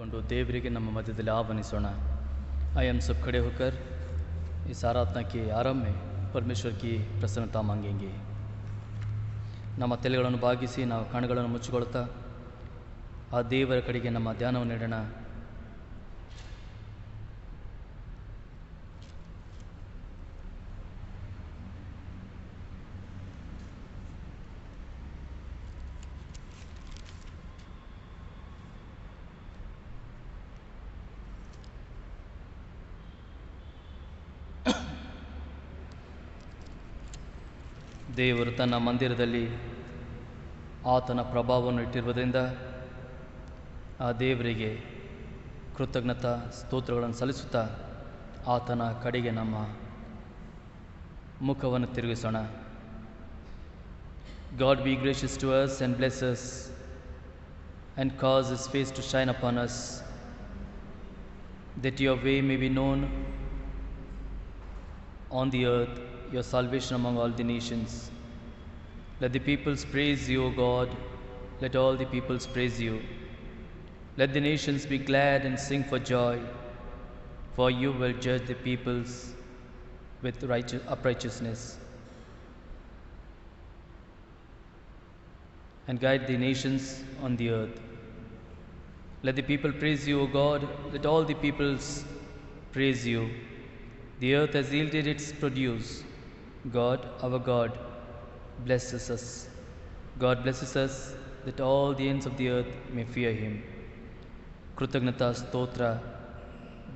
ಕೊಂಡು देवರಿಗೆ ನಮ್ಮ ಮಧ್ಯದಲ್ಲಿ ಆಹ್ವಾನಿಸೋಣ। आइए हम सब खड़े होकर इस आराधना के आरंभ में परमेश्वर की प्रसन्नता मांगेंगे। ನಮ್ಮ ತಲೆಗಳನ್ನು ಬಾಗಿಸಿ ನಾವು ಕಣ್ಣುಗಳನ್ನು ಮುಚ್ಚಿಕೊಳ್ಳುತ್ತಾ ಆ ದೇವರ ಕಡೆಗೆ ನಮ್ಮ ಧ್ಯಾನವನ್ನು ಇಡೋಣ। ದೇವರು ತನ್ನ ಮಂದಿರದಲ್ಲಿ ಆತನ ಪ್ರಭಾವವನ್ನು ಇಟ್ಟಿರುವುದರಿಂದ ಆ ದೇವರಿಗೆ ಕೃತಜ್ಞತಾ ಸ್ತೋತ್ರಗಳನ್ನು ಸಲ್ಲಿಸುತ್ತಾ ಆತನ ಕಡೆಗೆ ನಮ್ಮ ಮುಖವನ್ನು ತಿರುಗಿಸೋಣ। God be gracious to us and bless us and cause His face to shine upon us, that your way may be known on the earth, your salvation among all the nations. Let the peoples praise you, O God. Let all the peoples praise you. Let the nations be glad and sing for joy, for you will judge the peoples with uprightness and guide the nations on the earth. Let the people praise you, O God. Let all the peoples praise you. The earth has yielded its produce. God, our God, blesses us. God blesses us that all the ends of the earth may fear Him. ಕೃತಜ್ಞತಾ ಸ್ತೋತ್ರ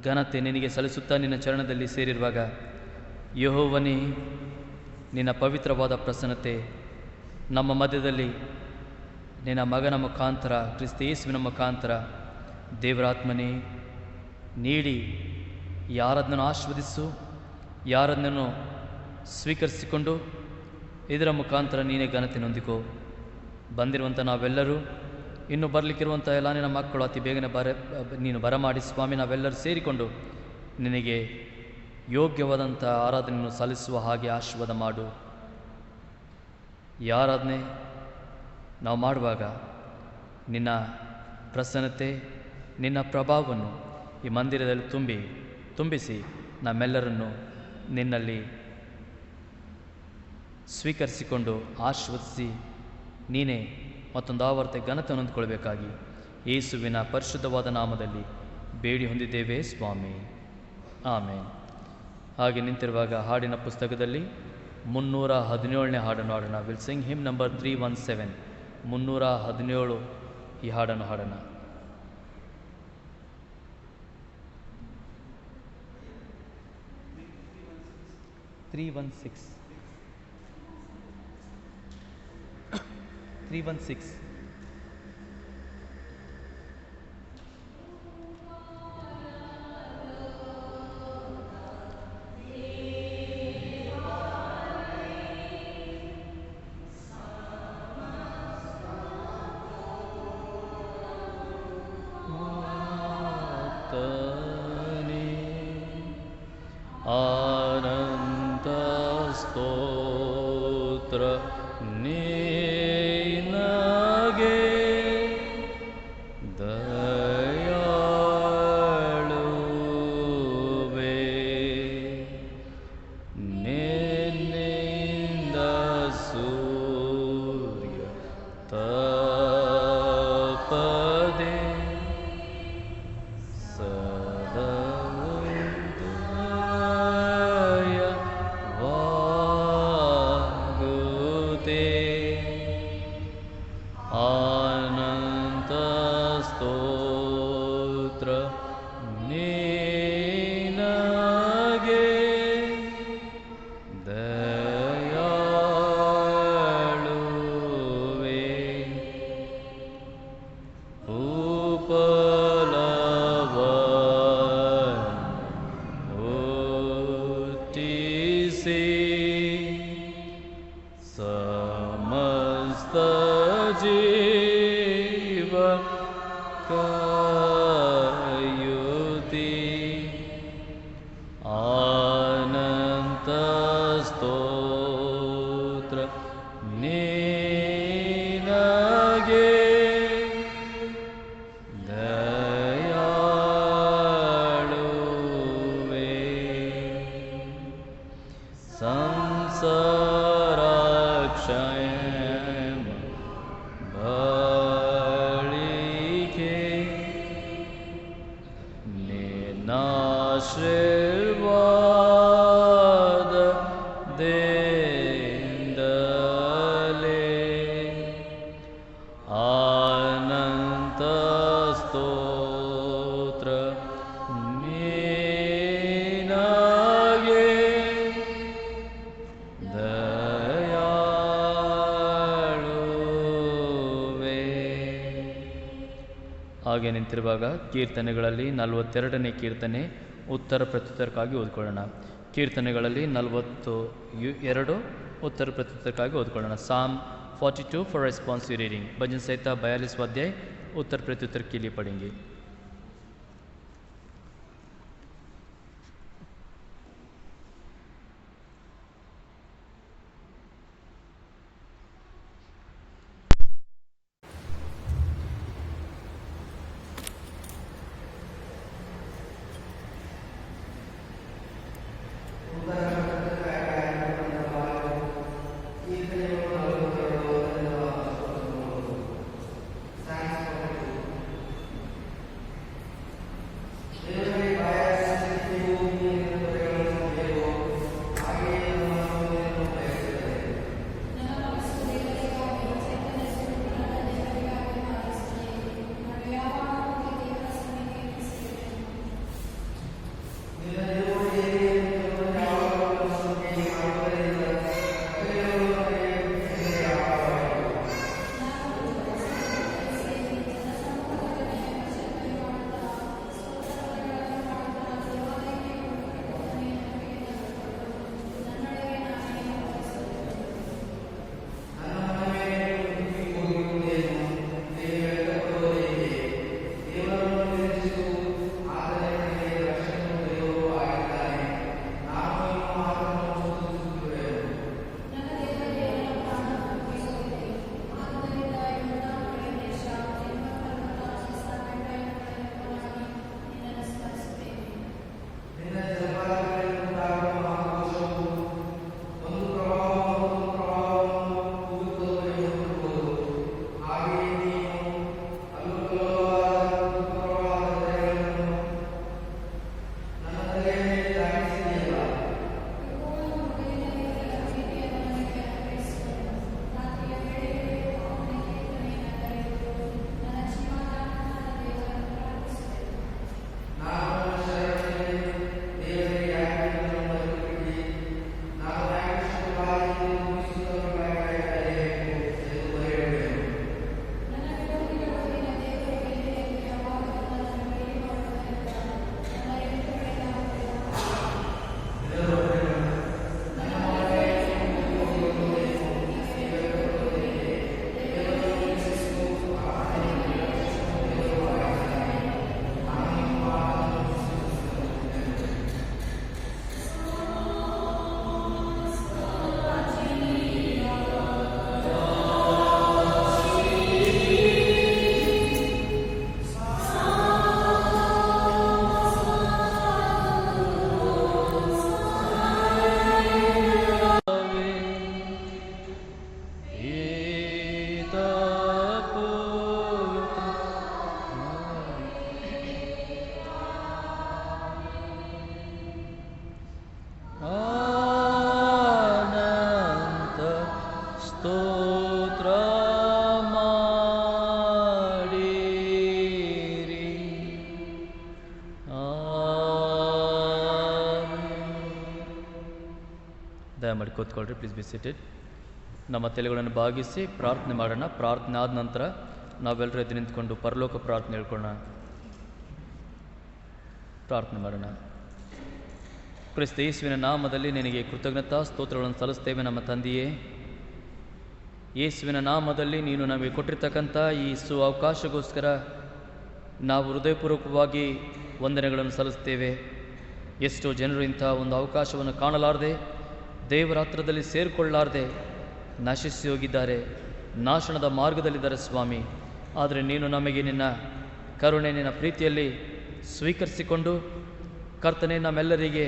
ಘನತೆ ನಿನಗೆ ಸಲ್ಲಿಸುತ್ತಾ ನಿನ್ನ ಚರಣದಲ್ಲಿ ಸೇರಿರುವಾಗ ಯೆಹೋವನೇ, ನಿನ್ನ ಪವಿತ್ರವಾದ ಪ್ರಸನ್ನತೆ ನಮ್ಮ ಮಧ್ಯದಲ್ಲಿ ನಿನ್ನ ಮಗನ ಮುಖಾಂತರ ಕ್ರಿಸ್ತ ಯೇಸುವಿನ ಮುಖಾಂತರ ದೇವರಾತ್ಮನೇ ನೀಡಿ ಯಾರದನ್ನು ಆಶೀರ್ವದಿಸು, ಯಾರದನ್ನು ಸ್ವೀಕರಿಸಿಕೊಂಡು ಇದರ ಮುಖಾಂತರ ನೀನೇ ಘನತೆ ಹೊಂದಿಕೋ। ಬಂದಿರುವಂಥ ನಾವೆಲ್ಲರೂ ಇನ್ನು ಬರಲಿಕ್ಕಿರುವಂಥ ಎಲ್ಲ ನಿನ್ನ ಮಕ್ಕಳು ಅತಿ ಬೇಗನೆ ನೀನು ಬರಮಾಡಿ ಸ್ವಾಮಿ, ನಾವೆಲ್ಲರೂ ಸೇರಿಕೊಂಡು ನಿನಗೆ ಯೋಗ್ಯವಾದಂಥ ಆರಾಧನೆಯನ್ನು ಸಲ್ಲಿಸುವ ಹಾಗೆ ಆಶೀರ್ವಾದ ಮಾಡು। ಈ ಆರಾಧನೆ ನಾವು ಮಾಡುವಾಗ ನಿನ್ನ ಪ್ರಸನ್ನತೆ, ನಿನ್ನ ಪ್ರಭಾವವನ್ನು ಈ ಮಂದಿರದಲ್ಲಿ ತುಂಬಿಸಿ ನಮ್ಮೆಲ್ಲರನ್ನು ನಿನ್ನಲ್ಲಿ ಸ್ವೀಕರಿಸಿಕೊಂಡು ಆಶೀರ್ವದಿಸಿ ನೀನೇ ಮತ್ತೊಂದು ಆವರ್ತೆ ಘನತೆ ಹೊಂದಿಕೊಳ್ಳಬೇಕಾಗಿ ಯೇಸುವಿನ ಪರಿಶುದ್ಧವಾದ ನಾಮದಲ್ಲಿ ಬೇಡಿ ಹೊಂದಿದ್ದೇವೆ ಸ್ವಾಮಿ, ಆಮೇನ್। ಹಾಗೆ ನಿಂತಿರುವಾಗ ಹಾಡಿನ ಪುಸ್ತಕದಲ್ಲಿ 317ನೇ ಹಾಡನ್ನು ಹಾಡೋಣ। ವಿಲ್ ಸಿಂಗ್ ಹಿಮ್ ನಂಬರ್ 317, 317 ಈ ಹಾಡನ್ನು ಹಾಡೋಣ। (316) ಆನಂದ ಸ್ತೋತ್ರ ನಿನಗೆ ದಯಾಳುವೆ, ನಿನ್ನಿಂದ ಸೂರ್ಯ ತಪದೆ ಆನಂದ ಸ್ತೋತ್ರ ನಿನಗೆ ದಯಾಳುವೆ, ಉಪಲವನ್ನು ಹುಟ್ಟಿಸಿ ಸಮಸ್ತ ಜೀವ ಕಾಯುತ್ತಿ ಅನಂತ ಸ್ತೋತ್ರ ನಿನಗೆ ದಯಾಳುವೆ. ಹಾಗೆ ನಿಂತಿರುವಾಗ ಕೀರ್ತನೆಗಳಲ್ಲಿ 42ನೇ ಕೀರ್ತನೆ ಉತ್ತರ ಪ್ರತ್ಯುತ್ತರಕ್ಕಾಗಿ ಓದ್ಕೊಳ್ಳೋಣ. ಕೀರ್ತನೆಗಳಲ್ಲಿ 42 ಉತ್ತರ ಪ್ರತ್ಯುತ್ತರಕ್ಕಾಗಿ ಓದ್ಕೊಳ್ಳೋಣ. ಸಾಮ್ 42 for responsive reading. भजन संहिता 42 अध्याय उत्तर प्रत्युत्तर के लिए पढ़ेंगे. ದಯಮಾಡಿ ಕೂತ್ಕೊಳ್ರಿ. Please be seated. ನಮ್ಮ ತಲೆಗಳನ್ನು ಬಾಗಿಸಿ ಪ್ರಾರ್ಥನೆ ಮಾಡೋಣ. ಪ್ರಾರ್ಥನೆ ಆದ ನಂತರ ನಾವೆಲ್ಲರೂ ಎದ್ದು ನಿಂತ್ಕೊಂಡು ಪರಲೋಕ ಪ್ರಾರ್ಥನೆ ಹೇಳ್ಕೊಳ್ಳೋಣ. ಪ್ರಾರ್ಥನೆ ಮಾಡೋಣ. ಕ್ರಿಸ್ತ ಯೇಸುವಿನ ನಾಮದಲ್ಲಿ ನಿನಗೆ ಕೃತಜ್ಞತಾ ಸ್ತೋತ್ರಗಳನ್ನು ಸಲ್ಲಿಸ್ತೇವೆ ನಮ್ಮ ತಂದೆಯೇ. ಯೇಸುವಿನ ನಾಮದಲ್ಲಿ ನೀನು ನಮಗೆ ಕೊಟ್ಟಿರ್ತಕ್ಕಂಥ ಈ ಅವಕಾಶಗೋಸ್ಕರ ನಾವು ಹೃದಯಪೂರ್ವಕವಾಗಿ ವಂದನೆಗಳನ್ನು ಸಲ್ಲಿಸ್ತೇವೆ. ಎಷ್ಟೋ ಜನರು ಇಂಥ ಒಂದು ಅವಕಾಶವನ್ನು ಕಾಣಲಾರದೆ, ದೇವರ ಹತ್ರದಲ್ಲಿ ಸೇರಿಕೊಳ್ಳಲಾರದೆ ನಶಿಸಿ ಹೋಗಿದ್ದಾರೆ, ನಾಶನದ ಮಾರ್ಗದಲ್ಲಿದ್ದಾರೆ ಸ್ವಾಮಿ. ಆದರೆ ನೀನು ನಮಗೆ ನಿನ್ನ ಕರುಣೆ, ನಿನ್ನ ಪ್ರೀತಿಯಲ್ಲಿ ಸ್ವೀಕರಿಸಿಕೊಂಡು ಕರ್ತನೆ ನಮ್ಮೆಲ್ಲರಿಗೆ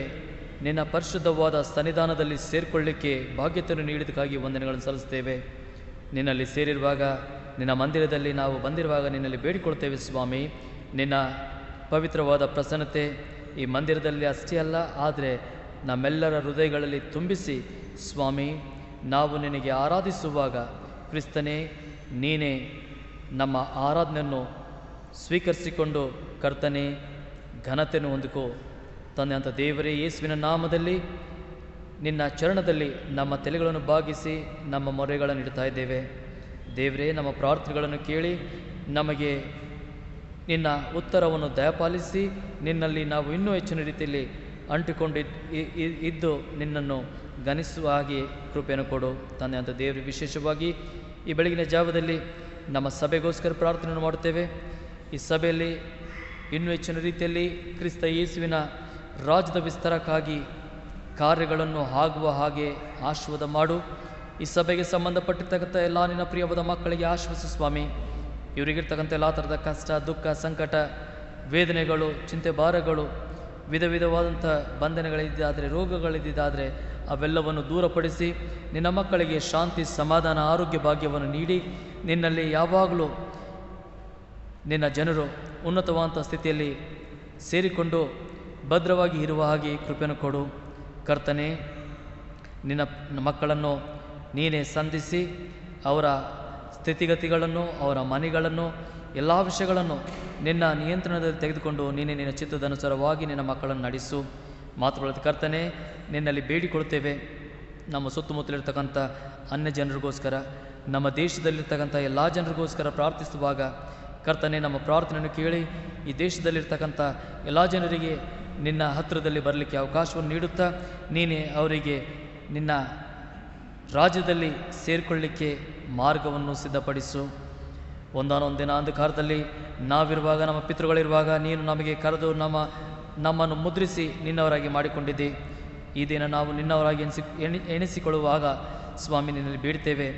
ನಿನ್ನ ಪರಿಶುದ್ಧವಾದ ಸನ್ನಿಧಾನದಲ್ಲಿ ಸೇರಿಕೊಳ್ಳಲಿಕ್ಕೆ ಭಾಗ್ಯತೆಯನ್ನು ನೀಡಿದ್ದಕ್ಕಾಗಿ ವಂದನೆಗಳನ್ನು ಸಲ್ಲಿಸ್ತೇವೆ. ನಿನ್ನಲ್ಲಿ ಸೇರಿರುವಾಗ, ನಿನ್ನ ಮಂದಿರದಲ್ಲಿ ನಾವು ಬಂದಿರುವಾಗ ನಿನ್ನಲ್ಲಿ ಬೇಡಿಕೊಳ್ತೇವೆ ಸ್ವಾಮಿ. ನಿನ್ನ ಪವಿತ್ರವಾದ ಪ್ರಸನ್ನತೆ, ಈ ಮಂದಿರದಲ್ಲಿ ಅಷ್ಟೇ ಅಲ್ಲ, ಆದರೆ ನಮ್ಮೆಲ್ಲರ ಹೃದಯಗಳಲ್ಲಿ ತುಂಬಿಸಿ ಸ್ವಾಮಿ, ನಾವು ನಿನಗೆ ಆರಾಧಿಸುವಾಗ ಕ್ರಿಸ್ತನೇ ನೀನೇ ನಮ್ಮ ಆರಾಧನೆಯನ್ನು ಸ್ವೀಕರಿಸಿಕೊಂಡು ಕರ್ತನೆ ಘನತೆಯನ್ನು ಹೊಂದಿಕೋ ತಂದೆ ಅಂತ ದೇವರೇ, ಯೇಸುವಿನ ನಾಮದಲ್ಲಿ ನಿನ್ನ ಚರಣದಲ್ಲಿ ನಮ್ಮ ತಲೆಗಳನ್ನು ಬಾಗಿಸಿ ನಮ್ಮ ಮೊರೆಗಳನ್ನು ಇಡ್ತಾ ಇದ್ದೇವೆ. ದೇವರೇ, ನಮ್ಮ ಪ್ರಾರ್ಥನೆಗಳನ್ನು ಕೇಳಿ ನಮಗೆ ನಿನ್ನ ಉತ್ತರವನ್ನು ದಯಪಾಲಿಸಿ ನಿನ್ನಲ್ಲಿ ನಾವು ಇನ್ನೂ ಹೆಚ್ಚಿನ ರೀತಿಯಲ್ಲಿ ಅಂಟಿಕೊಂಡು ಇದ್ದು ನಿನ್ನನ್ನು ಗಣಿಸುವ ಹಾಗೆ ಕೃಪೆಯನ್ನು ಕೊಡು ತಂದೆ ಅಂತ ದೇವರು. ವಿಶೇಷವಾಗಿ ಈ ಬೆಳಗಿನ ಜಾವದಲ್ಲಿ ನಮ್ಮ ಸಭೆಗೋಸ್ಕರ ಪ್ರಾರ್ಥನೆಯನ್ನು ಮಾಡುತ್ತೇವೆ. ಈ ಸಭೆಯಲ್ಲಿ ಇನ್ನೂ ಹೆಚ್ಚಿನ ರೀತಿಯಲ್ಲಿ ಕ್ರಿಸ್ತ ಯೇಸುವಿನ ರಾಜ್ಯದ ವಿಸ್ತಾರಕ್ಕಾಗಿ ಕಾರ್ಯಗಳನ್ನು ಆಗುವ ಹಾಗೆ ಆಶೀರ್ವಾದ ಮಾಡು. ಈ ಸಭೆಗೆ ಸಂಬಂಧಪಟ್ಟಿರ್ತಕ್ಕಂಥ ಎಲ್ಲ ನಿನ್ನ ಪ್ರಿಯವಾದ ಮಕ್ಕಳಿಗೆ ಆಶ್ವಾಸ ಸ್ವಾಮಿ. ಇವರಿಗಿರ್ತಕ್ಕಂಥ ಎಲ್ಲ ಥರದ ಕಷ್ಟ, ದುಃಖ, ಸಂಕಟ, ವೇದನೆಗಳು, ಚಿಂತೆ, ಭಾರಗಳು, ವಿಧ ವಿಧವಾದಂಥ ಬಂಧನಗಳಿದ್ದಾದರೆ, ರೋಗಗಳಿದ್ದಾದರೆ ಅವೆಲ್ಲವನ್ನು ದೂರಪಡಿಸಿ ನಿನ್ನ ಮಕ್ಕಳಿಗೆ ಶಾಂತಿ, ಸಮಾಧಾನ, ಆರೋಗ್ಯ ಭಾಗ್ಯವನ್ನು ನೀಡಿ ನಿನ್ನಲ್ಲಿ ಯಾವಾಗಲೂ ನಿನ್ನ ಜನರು ಉನ್ನತವಾದಂಥ ಸ್ಥಿತಿಯಲ್ಲಿ ಸೇರಿಕೊಂಡು ಭದ್ರವಾಗಿ ಇರುವ ಹಾಗೆ ಕೃಪೆಯನ್ನು ಕೊಡು ಕರ್ತನೆ. ನಿನ್ನ ಮಕ್ಕಳನ್ನು ನೀನೇ ಸಂಧಿಸಿ ಅವರ ಸ್ಥಿತಿಗತಿಗಳನ್ನು, ಅವರ ಮನೆಗಳನ್ನು, ಎಲ್ಲ ವಿಷಯಗಳನ್ನು ನಿನ್ನ ನಿಯಂತ್ರಣದಲ್ಲಿ ತೆಗೆದುಕೊಂಡು ನೀನೇ ನಿನ್ನ ಚಿತ್ತದ ಅನುಸಾರವಾಗಿ ನಿನ್ನ ಮಕ್ಕಳನ್ನು ನಡೆಸು. ಮಾತುಗಳ ಕರ್ತನೆ, ನಿನ್ನಲ್ಲಿ ಬೇಡಿಕೊಳ್ತೇವೆ. ನಮ್ಮ ಸುತ್ತಮುತ್ತಲಿರ್ತಕ್ಕಂಥ ಅನ್ಯ ಜನರಿಗೋಸ್ಕರ, ನಮ್ಮ ದೇಶದಲ್ಲಿರ್ತಕ್ಕಂಥ ಎಲ್ಲ ಜನರಿಗೋಸ್ಕರ ಪ್ರಾರ್ಥಿಸುವಾಗ ಕರ್ತನೆ, ನಮ್ಮ ಪ್ರಾರ್ಥನೆಯನ್ನು ಕೇಳಿ ಈ ದೇಶದಲ್ಲಿರ್ತಕ್ಕಂಥ ಎಲ್ಲ ಜನರಿಗೆ ನಿನ್ನ ಹತ್ತಿರದಲ್ಲಿ ಬರಲಿಕ್ಕೆ ಅವಕಾಶವನ್ನು ನೀಡುತ್ತಾ ನೀನೇ ಅವರಿಗೆ ನಿನ್ನ ರಾಜ್ಯದಲ್ಲಿ ಸೇರಿಕೊಳ್ಳಲಿಕ್ಕೆ ಮಾರ್ಗವನ್ನು ಸಿದ್ಧಪಡಿಸು. ಒಂದಾನೊಂದು ದಿನ ಅಂಧಕಾರದಲ್ಲಿ ನಾವಿರುವಾಗ, ನಮ್ಮ ಪಿತೃಗಳಿರುವಾಗ ನೀನು ನಮಗೆ ಕರೆದು ನಮ್ಮನ್ನು ಮುದ್ರಿಸಿ ನಿನ್ನವರಾಗಿ ಮಾಡಿಕೊಂಡಿದ್ದೆ. ಈ ದಿನ ನಾವು ನಿನ್ನವರಾಗಿ ಎಣಿಸಿಕೊಳ್ಳುವಾಗ ಸ್ವಾಮಿ ನಿನ್ನಲ್ಲಿ ಬೇಡ್ತೇವೆ.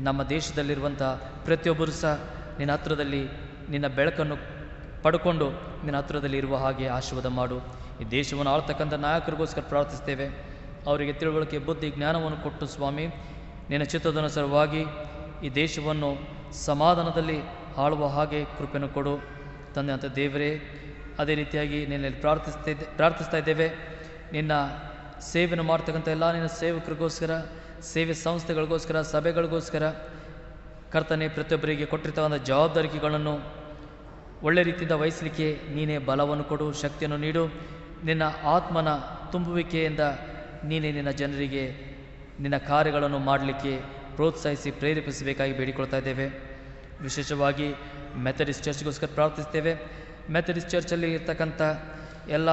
ನಮ್ಮ ದೇಶದಲ್ಲಿರುವಂಥ ಪ್ರತಿಯೊಬ್ಬರು ಸಹ ನಿನ್ನ ಹತ್ತಿರದಲ್ಲಿ ನಿನ್ನ ಬೆಳಕನ್ನು ಪಡ್ಕೊಂಡು ನಿನ್ನ ಹತ್ತಿರದಲ್ಲಿ ಇರುವ ಹಾಗೆ ಆಶೀರ್ವಾದ ಮಾಡು. ಈ ದೇಶವನ್ನು ಆಳ್ತಕ್ಕಂಥ ನಾಯಕರಿಗೋಸ್ಕರ ಪ್ರಾರ್ಥಿಸ್ತೇವೆ. ಅವರಿಗೆ ತಿಳುವಳಿಕೆ, ಬುದ್ಧಿ, ಜ್ಞಾನವನ್ನು ಕೊಟ್ಟು ಸ್ವಾಮಿ ನಿನ್ನ ಚಿತ್ತದನುಸಾರವಾಗಿ ಈ ದೇಶವನ್ನು ಸಮಾಧಾನದಲ್ಲಿ ಆಳುವ ಹಾಗೆ ಕೃಪೆಯನ್ನು ಕೊಡು ತಂದೆ ಅಂತ ದೇವರೇ. ಅದೇ ರೀತಿಯಾಗಿ ನಿನ್ನಲ್ಲಿ ಪ್ರಾರ್ಥಿಸ್ತಾ ಇದ್ದೇವೆ. ನಿನ್ನ ಸೇವೆಯನ್ನು ಮಾಡ್ತಕ್ಕಂಥ ಎಲ್ಲ ನಿನ್ನ ಸೇವಕರಿಗೋಸ್ಕರ, ಸೇವೆ ಸಂಸ್ಥೆಗಳಿಗೋಸ್ಕರ, ಸಭೆಗಳಿಗೋಸ್ಕರ ಕರ್ತನೆ, ಪ್ರತಿಯೊಬ್ಬರಿಗೆ ಕೊಟ್ಟಿರ್ತಕ್ಕಂಥ ಜವಾಬ್ದಾರಿಕೆಗಳನ್ನು ಒಳ್ಳೆ ರೀತಿಯಿಂದ ವಹಿಸಲಿಕ್ಕೆ ನೀನೇ ಬಲವನ್ನು ಕೊಡು, ಶಕ್ತಿಯನ್ನು ನೀಡು. ನಿನ್ನ ಆತ್ಮನ ತುಂಬುವಿಕೆಯಿಂದ ನೀನೇ ನಿನ್ನ ಜನರಿಗೆ ನಿನ್ನ ಕಾರ್ಯಗಳನ್ನು ಮಾಡಲಿಕ್ಕೆ ಪ್ರೋತ್ಸಾಹಿಸಿ ಪ್ರೇರೇಪಿಸಬೇಕಾಗಿ ಬೇಡಿಕೊಳ್ತಾ ಇದ್ದೇವೆ. ವಿಶೇಷವಾಗಿ ಮೆಥಡಿಸ್ಟ್ ಚರ್ಚ್ಗೋಸ್ಕರ ಪ್ರಾರ್ಥಿಸ್ತೇವೆ. ಮೆಥಡಿಸ್ಟ್ ಚರ್ಚಲ್ಲಿ ಇರ್ತಕ್ಕಂಥ ಎಲ್ಲ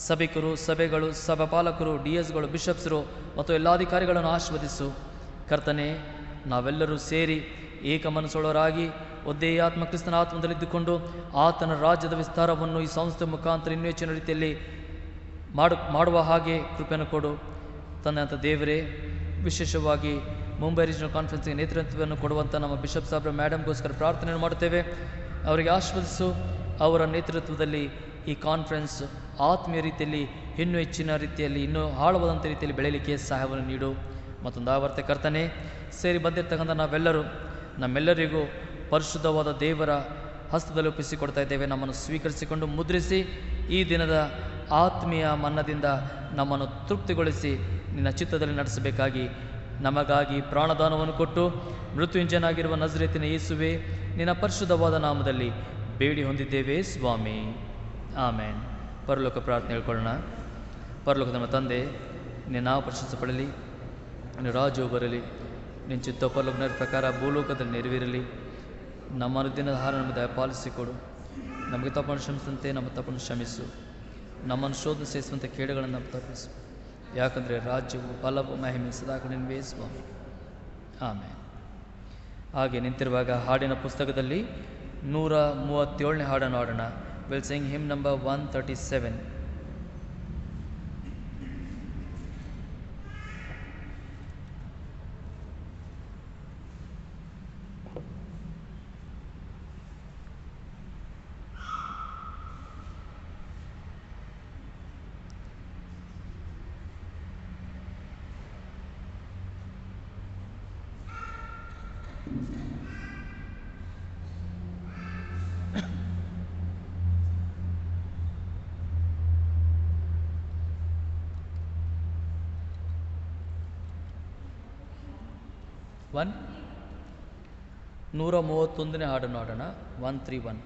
ಸಭಿಕರು, ಸಭೆಗಳು, ಸಭಾಪಾಲಕರು, DS ಗಳು, ಬಿಷಪ್ಸರು ಮತ್ತು ಎಲ್ಲ ಅಧಿಕಾರಿಗಳನ್ನು ಆಶೀರ್ವದಿಸು ಕರ್ತನೆ. ನಾವೆಲ್ಲರೂ ಸೇರಿ ಏಕ ಮನಸ್ಸುಳ್ಳವರಾಗಿ ಒದ್ದೇ ಆತ್ಮ ಕ್ರಿಸ್ತನ ಆತ್ಮದಲ್ಲಿದ್ದುಕೊಂಡು ಆತನ ರಾಜ್ಯದ ವಿಸ್ತಾರವನ್ನು ಈ ಸಂಸ್ಥೆ ಮುಖಾಂತರ ಇನ್ನೂ ಹೆಚ್ಚಿನ ರೀತಿಯಲ್ಲಿ ಮಾಡುವ ಹಾಗೆ ಕೃಪೆಯನ್ನು ಕೊಡು ತಂದೆ ಅಂತ ದೇವರೇ. ವಿಶೇಷವಾಗಿ ಮುಂಬೈ ರೀಜನಲ್ ಕಾನ್ಫರೆನ್ಸ್ಗೆ ನೇತೃತ್ವವನ್ನು ಕೊಡುವಂಥ ನಮ್ಮ ಬಿಷಪ್ ಸಾಬ್ರ ಮೇಡಮ್ಗೋಸ್ಕರ ಪ್ರಾರ್ಥನೆಯನ್ನು ಮಾಡುತ್ತೇವೆ. ಅವರಿಗೆ ಆಶೀರ್ವದಿಸು. ಅವರ ನೇತೃತ್ವದಲ್ಲಿ ಈ ಕಾನ್ಫರೆನ್ಸ್ ಆತ್ಮೀಯ ರೀತಿಯಲ್ಲಿ ಇನ್ನೂ ಹೆಚ್ಚಿನ ರೀತಿಯಲ್ಲಿ, ಇನ್ನೂ ಆಳವಾದಂಥ ರೀತಿಯಲ್ಲಿ ಬೆಳೆಯಲಿಕ್ಕೆ ಸಹಾಯವನ್ನು ನೀಡು. ಮತ್ತೊಂದು ಆವರ್ತ ಕರ್ತನೆ, ಸೇರಿ ಬಂದಿರತಕ್ಕಂಥ ನಾವೆಲ್ಲರೂ ನಮ್ಮೆಲ್ಲರಿಗೂ ಪರಿಶುದ್ಧವಾದ ದೇವರ ಹಸ್ತದಲ್ಲಿ ಒಪ್ಪಿಸಿಕೊಡ್ತಾ ಇದ್ದೇವೆ. ನಮ್ಮನ್ನು ಸ್ವೀಕರಿಸಿಕೊಂಡು ಮುದ್ರಿಸಿ ಈ ದಿನದ ಆತ್ಮೀಯ ಮನ್ನದಿಂದ ನಮ್ಮನ್ನು ತೃಪ್ತಿಗೊಳಿಸಿ ನಿನ್ನ ಚಿತ್ತದಲ್ಲಿ ನಡೆಸಬೇಕಾಗಿ ನಮಗಾಗಿ ಪ್ರಾಣದಾನವನ್ನು ಕೊಟ್ಟು ಮೃತ್ಯುಂಜಯನಾಗಿರುವ ನಜರೇತಿನ ಯೇಸುವೆ, ನಿನ್ನ ಪರಿಶುದ್ಧವಾದ ನಾಮದಲ್ಲಿ ಬೇಡಿ ಹೊಂದಿದ್ದೇವೆ ಸ್ವಾಮಿ, ಆಮೇನ್. ಪರಲೋಕ ಪ್ರಾರ್ಥನೆ ಹೇಳ್ಕೊಳ್ಳೋಣ. ಪರಲೋಕದ ನಮ್ಮ ತಂದೆ, ನಿನ್ನ ನಾವು ಪ್ರಶಂಸೆ ಪಡಲಿ, ನಿನ್ನ ರಾಜ್ಯವು ಬರಲಿ, ನಿನ್ನ ಚಿತ್ತ ಪರಲೋಕದ ಪ್ರಕಾರ ಭೂಲೋಕದಲ್ಲಿ ನೆರವೇರಲಿ. ನಮ್ಮ ಅನುದಿನದ ಆಹಾರ ನಮಗೆ ದಯಪಾಲಿಸಿಕೊಡು. ನಮಗೆ ತಪ್ಪನ್ನು ಕ್ಷಮಿಸಂತೆ ನಮ್ಮ ತಪ್ಪನ್ನು ಕ್ಷಮಿಸು. ನಮ್ಮನ್ನು ಶೋಧನೆ ಸೇರಿಸುವಂಥ ಕೇಡುಗಳನ್ನು ನಾವು ತಪ್ಪಿಸು. ಯಾಕಂದರೆ ರಾಜ್ಯವು, ಬಲವು, ಮಹಿಮೆ ಸದಾಕಾಲ ನಿನಗೆ ಸ್ವಾಮಿ, ಆಮೇಲೆ. ಹಾಗೆ ನಿಂತಿರುವಾಗ ಹಾಡಿನ ಪುಸ್ತಕದಲ್ಲಿ 137ನೇ ಹಾಡನ್ನು ಹಾಡೋಣ. Will sing hymn number 137. 131ನೇ ಹಾಡನ್ನು ಹಾಡೋಣ. 131.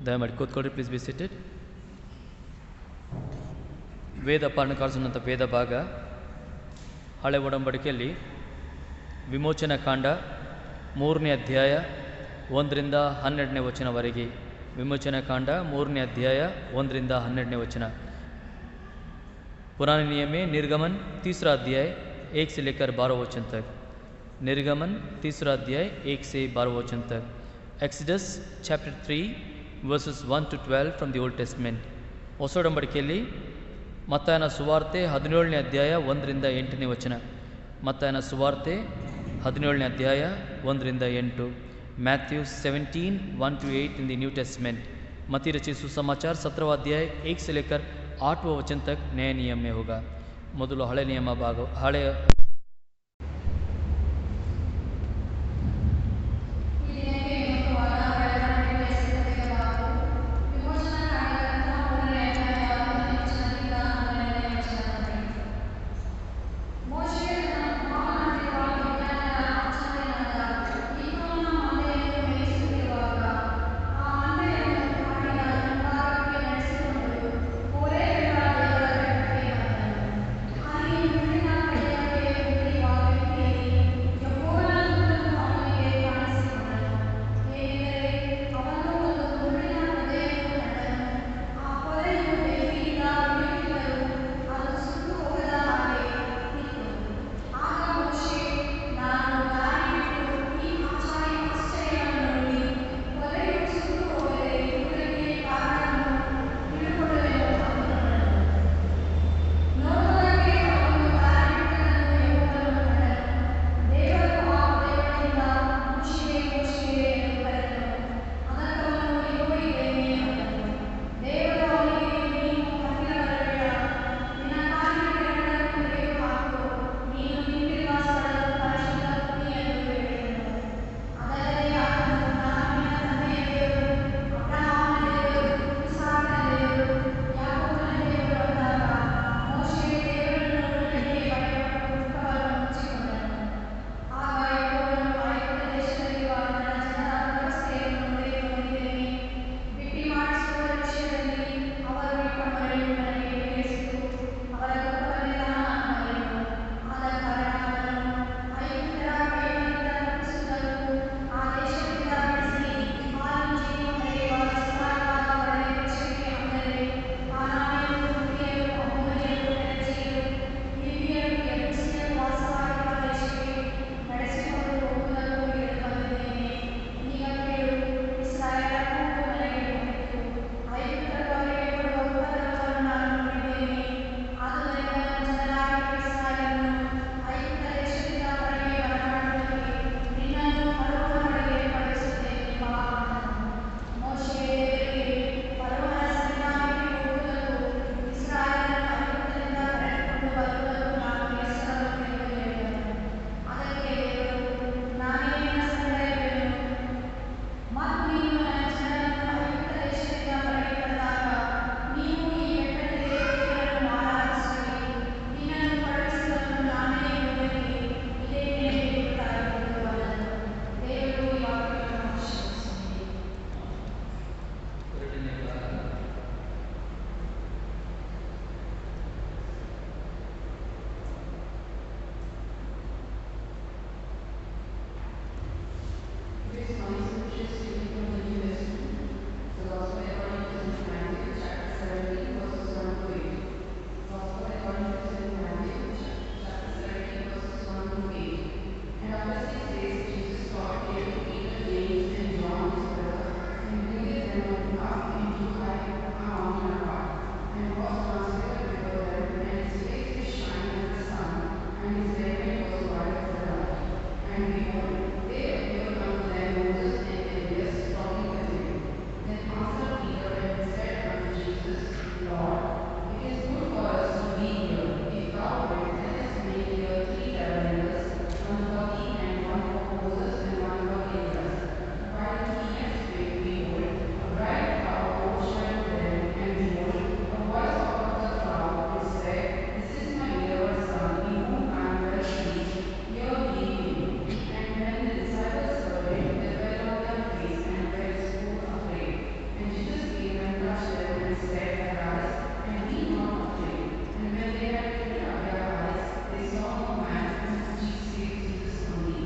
ದಯಮಾಡಿ ಕೂತ್ಕೊಳ್ಳಿ. Please be seated. ವೇದ ಪಾಲನಕಾರ್ಜನಂಥ ವೇದ ಭಾಗ ಹಳೆ ಒಡಂಬಡಿಕೆಯಲ್ಲಿ ವಿಮೋಚನಾ ಕಾಂಡ 3ನೇ ಅಧ್ಯಾಯ 1ರಿಂದ 12ನೇ ವಚನವರೆಗೆ. ವಿಮೋಚನಾ ಕಾಂಡ 3ನೇ ಅಧ್ಯಾಯ 1ರಿಂದ 12ನೇ ವಚನ. पुराने नियम में निर्गमन 3रा अध्याय 1 से लेकर 12 वचन तक. निर्गमन 3रा अध्याय 1 से 12 वचन तक. Exodus chapter 3 verses 1 to 12 from the Old Testament. ಹೊಸ ಒಡಂಬಡಿಕೆಯಲ್ಲಿ ಮತ್ತಾಯನ ಸುವಾರ್ತೆ 17ನೇ ಅಧ್ಯಾಯ 1ರಿಂದ 8ನೇ ವಚನ. ಮತ್ತಾಯನ ಸುವಾರ್ತೆ 17ನೇ ಅಧ್ಯಾಯ 1ರಿಂದ 8. Matthew 17 1 to 8 in the New Testament. मत्ती रचित सुसमाचार 17वां अध्याय 1 से लेकर 8वां वचन तक नए नियम में होगा. ಮೊದಲು ಹಳೆ ನಿಯಮ ಭಾಗ ಹಳೆಯ And behold, there appeared unto them Moses and Elias talking with him. Then answered Peter and said unto Jesus, Lord, it is good for us to be here. If thou wilt, let us make here 3 tabernacles, one for thee, and one for Moses, and one for Elias. While he yet spake, behold, a bright cloud overshadowed them, and behold, a voice out of the cloud which said, This is my beloved Son, in whom I am well pleased. Hear ye him. And when the disciples heard it, they fell on their face and were sore afraid. And Jesus came and touched them and said, Arise, and be not afraid. And when they had lifted up their eyes, they saw a man whom Jesus only.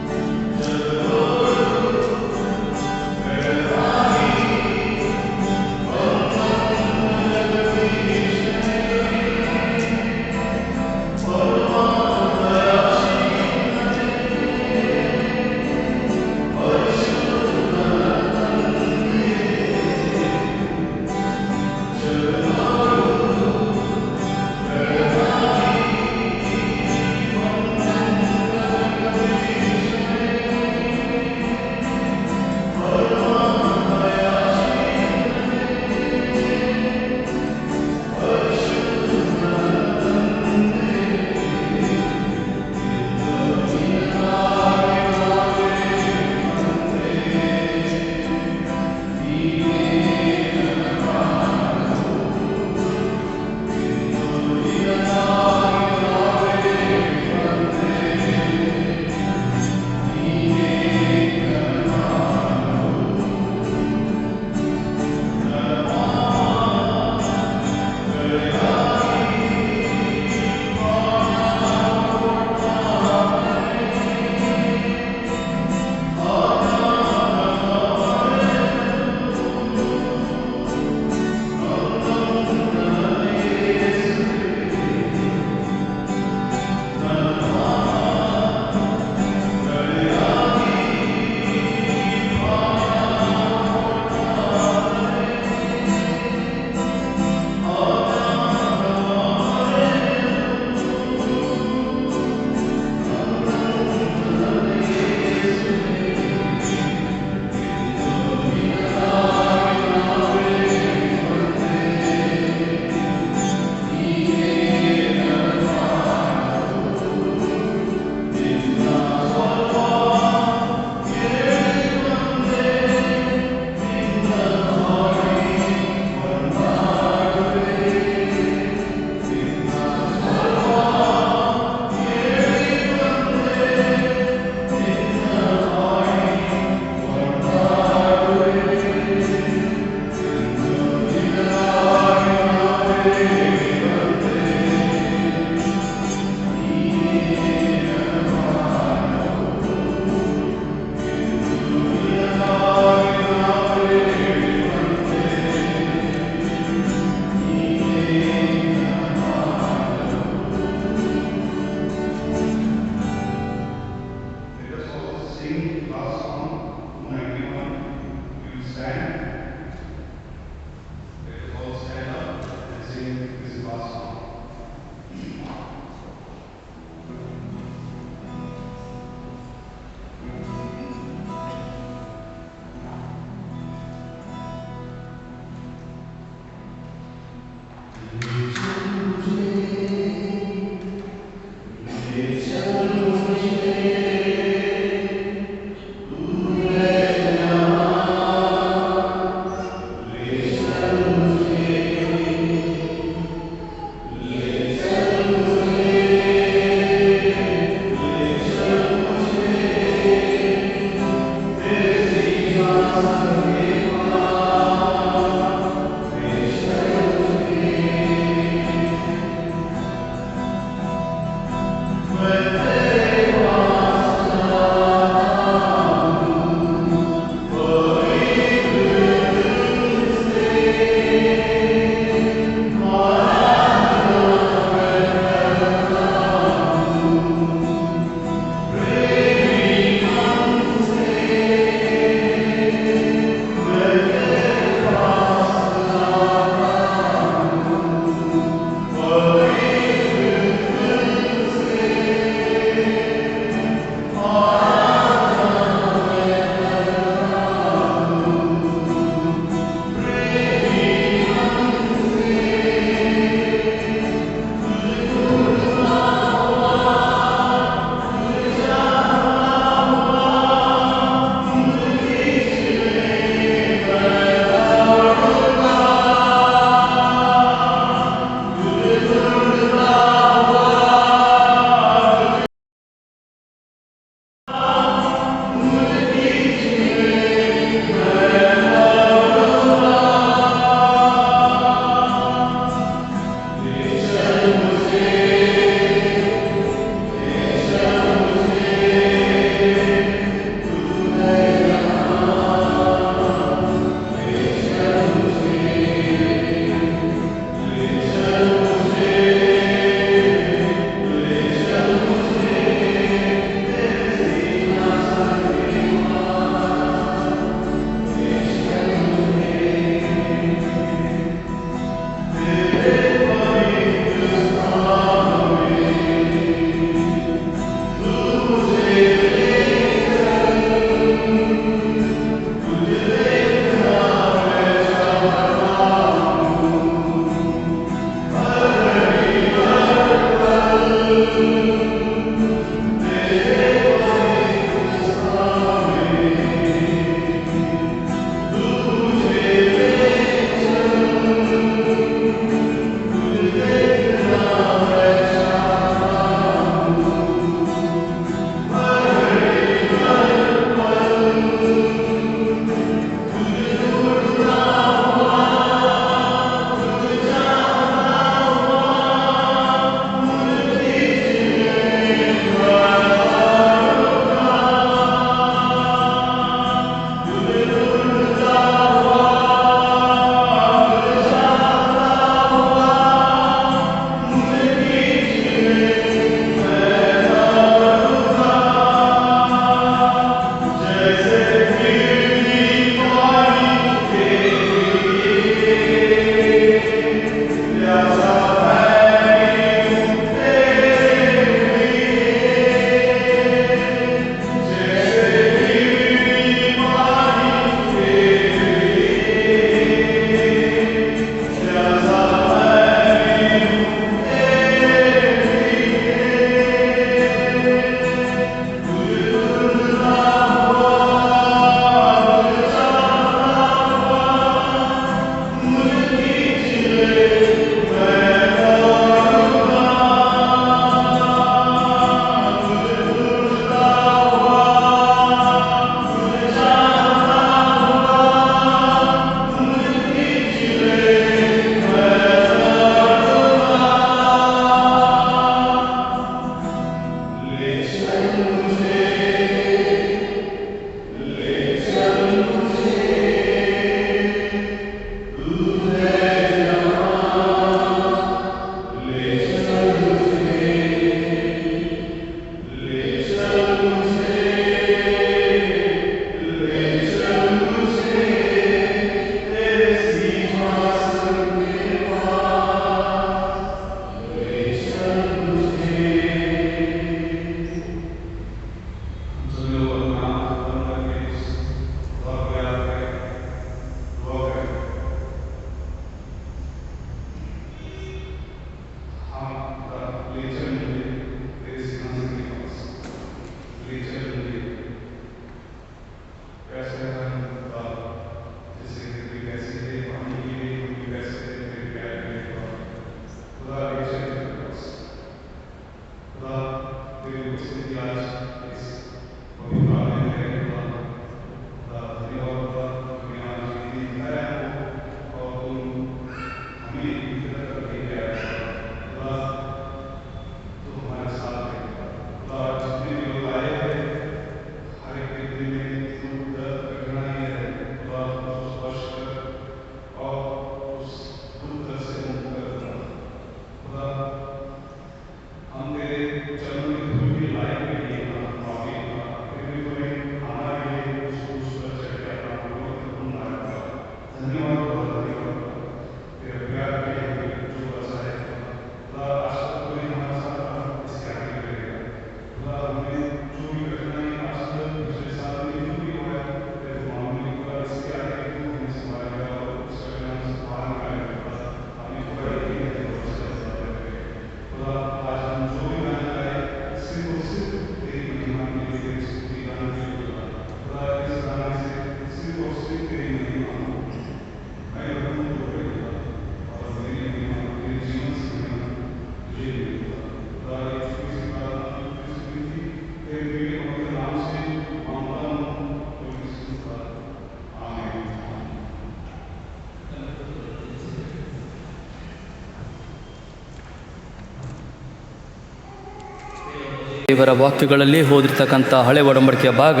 ಇವರ ವಾಕ್ಯಗಳಲ್ಲಿ ಓದಿರ್ತಕ್ಕಂಥ ಹಳೆ ಒಡಂಬಡಿಕೆಯ ಭಾಗ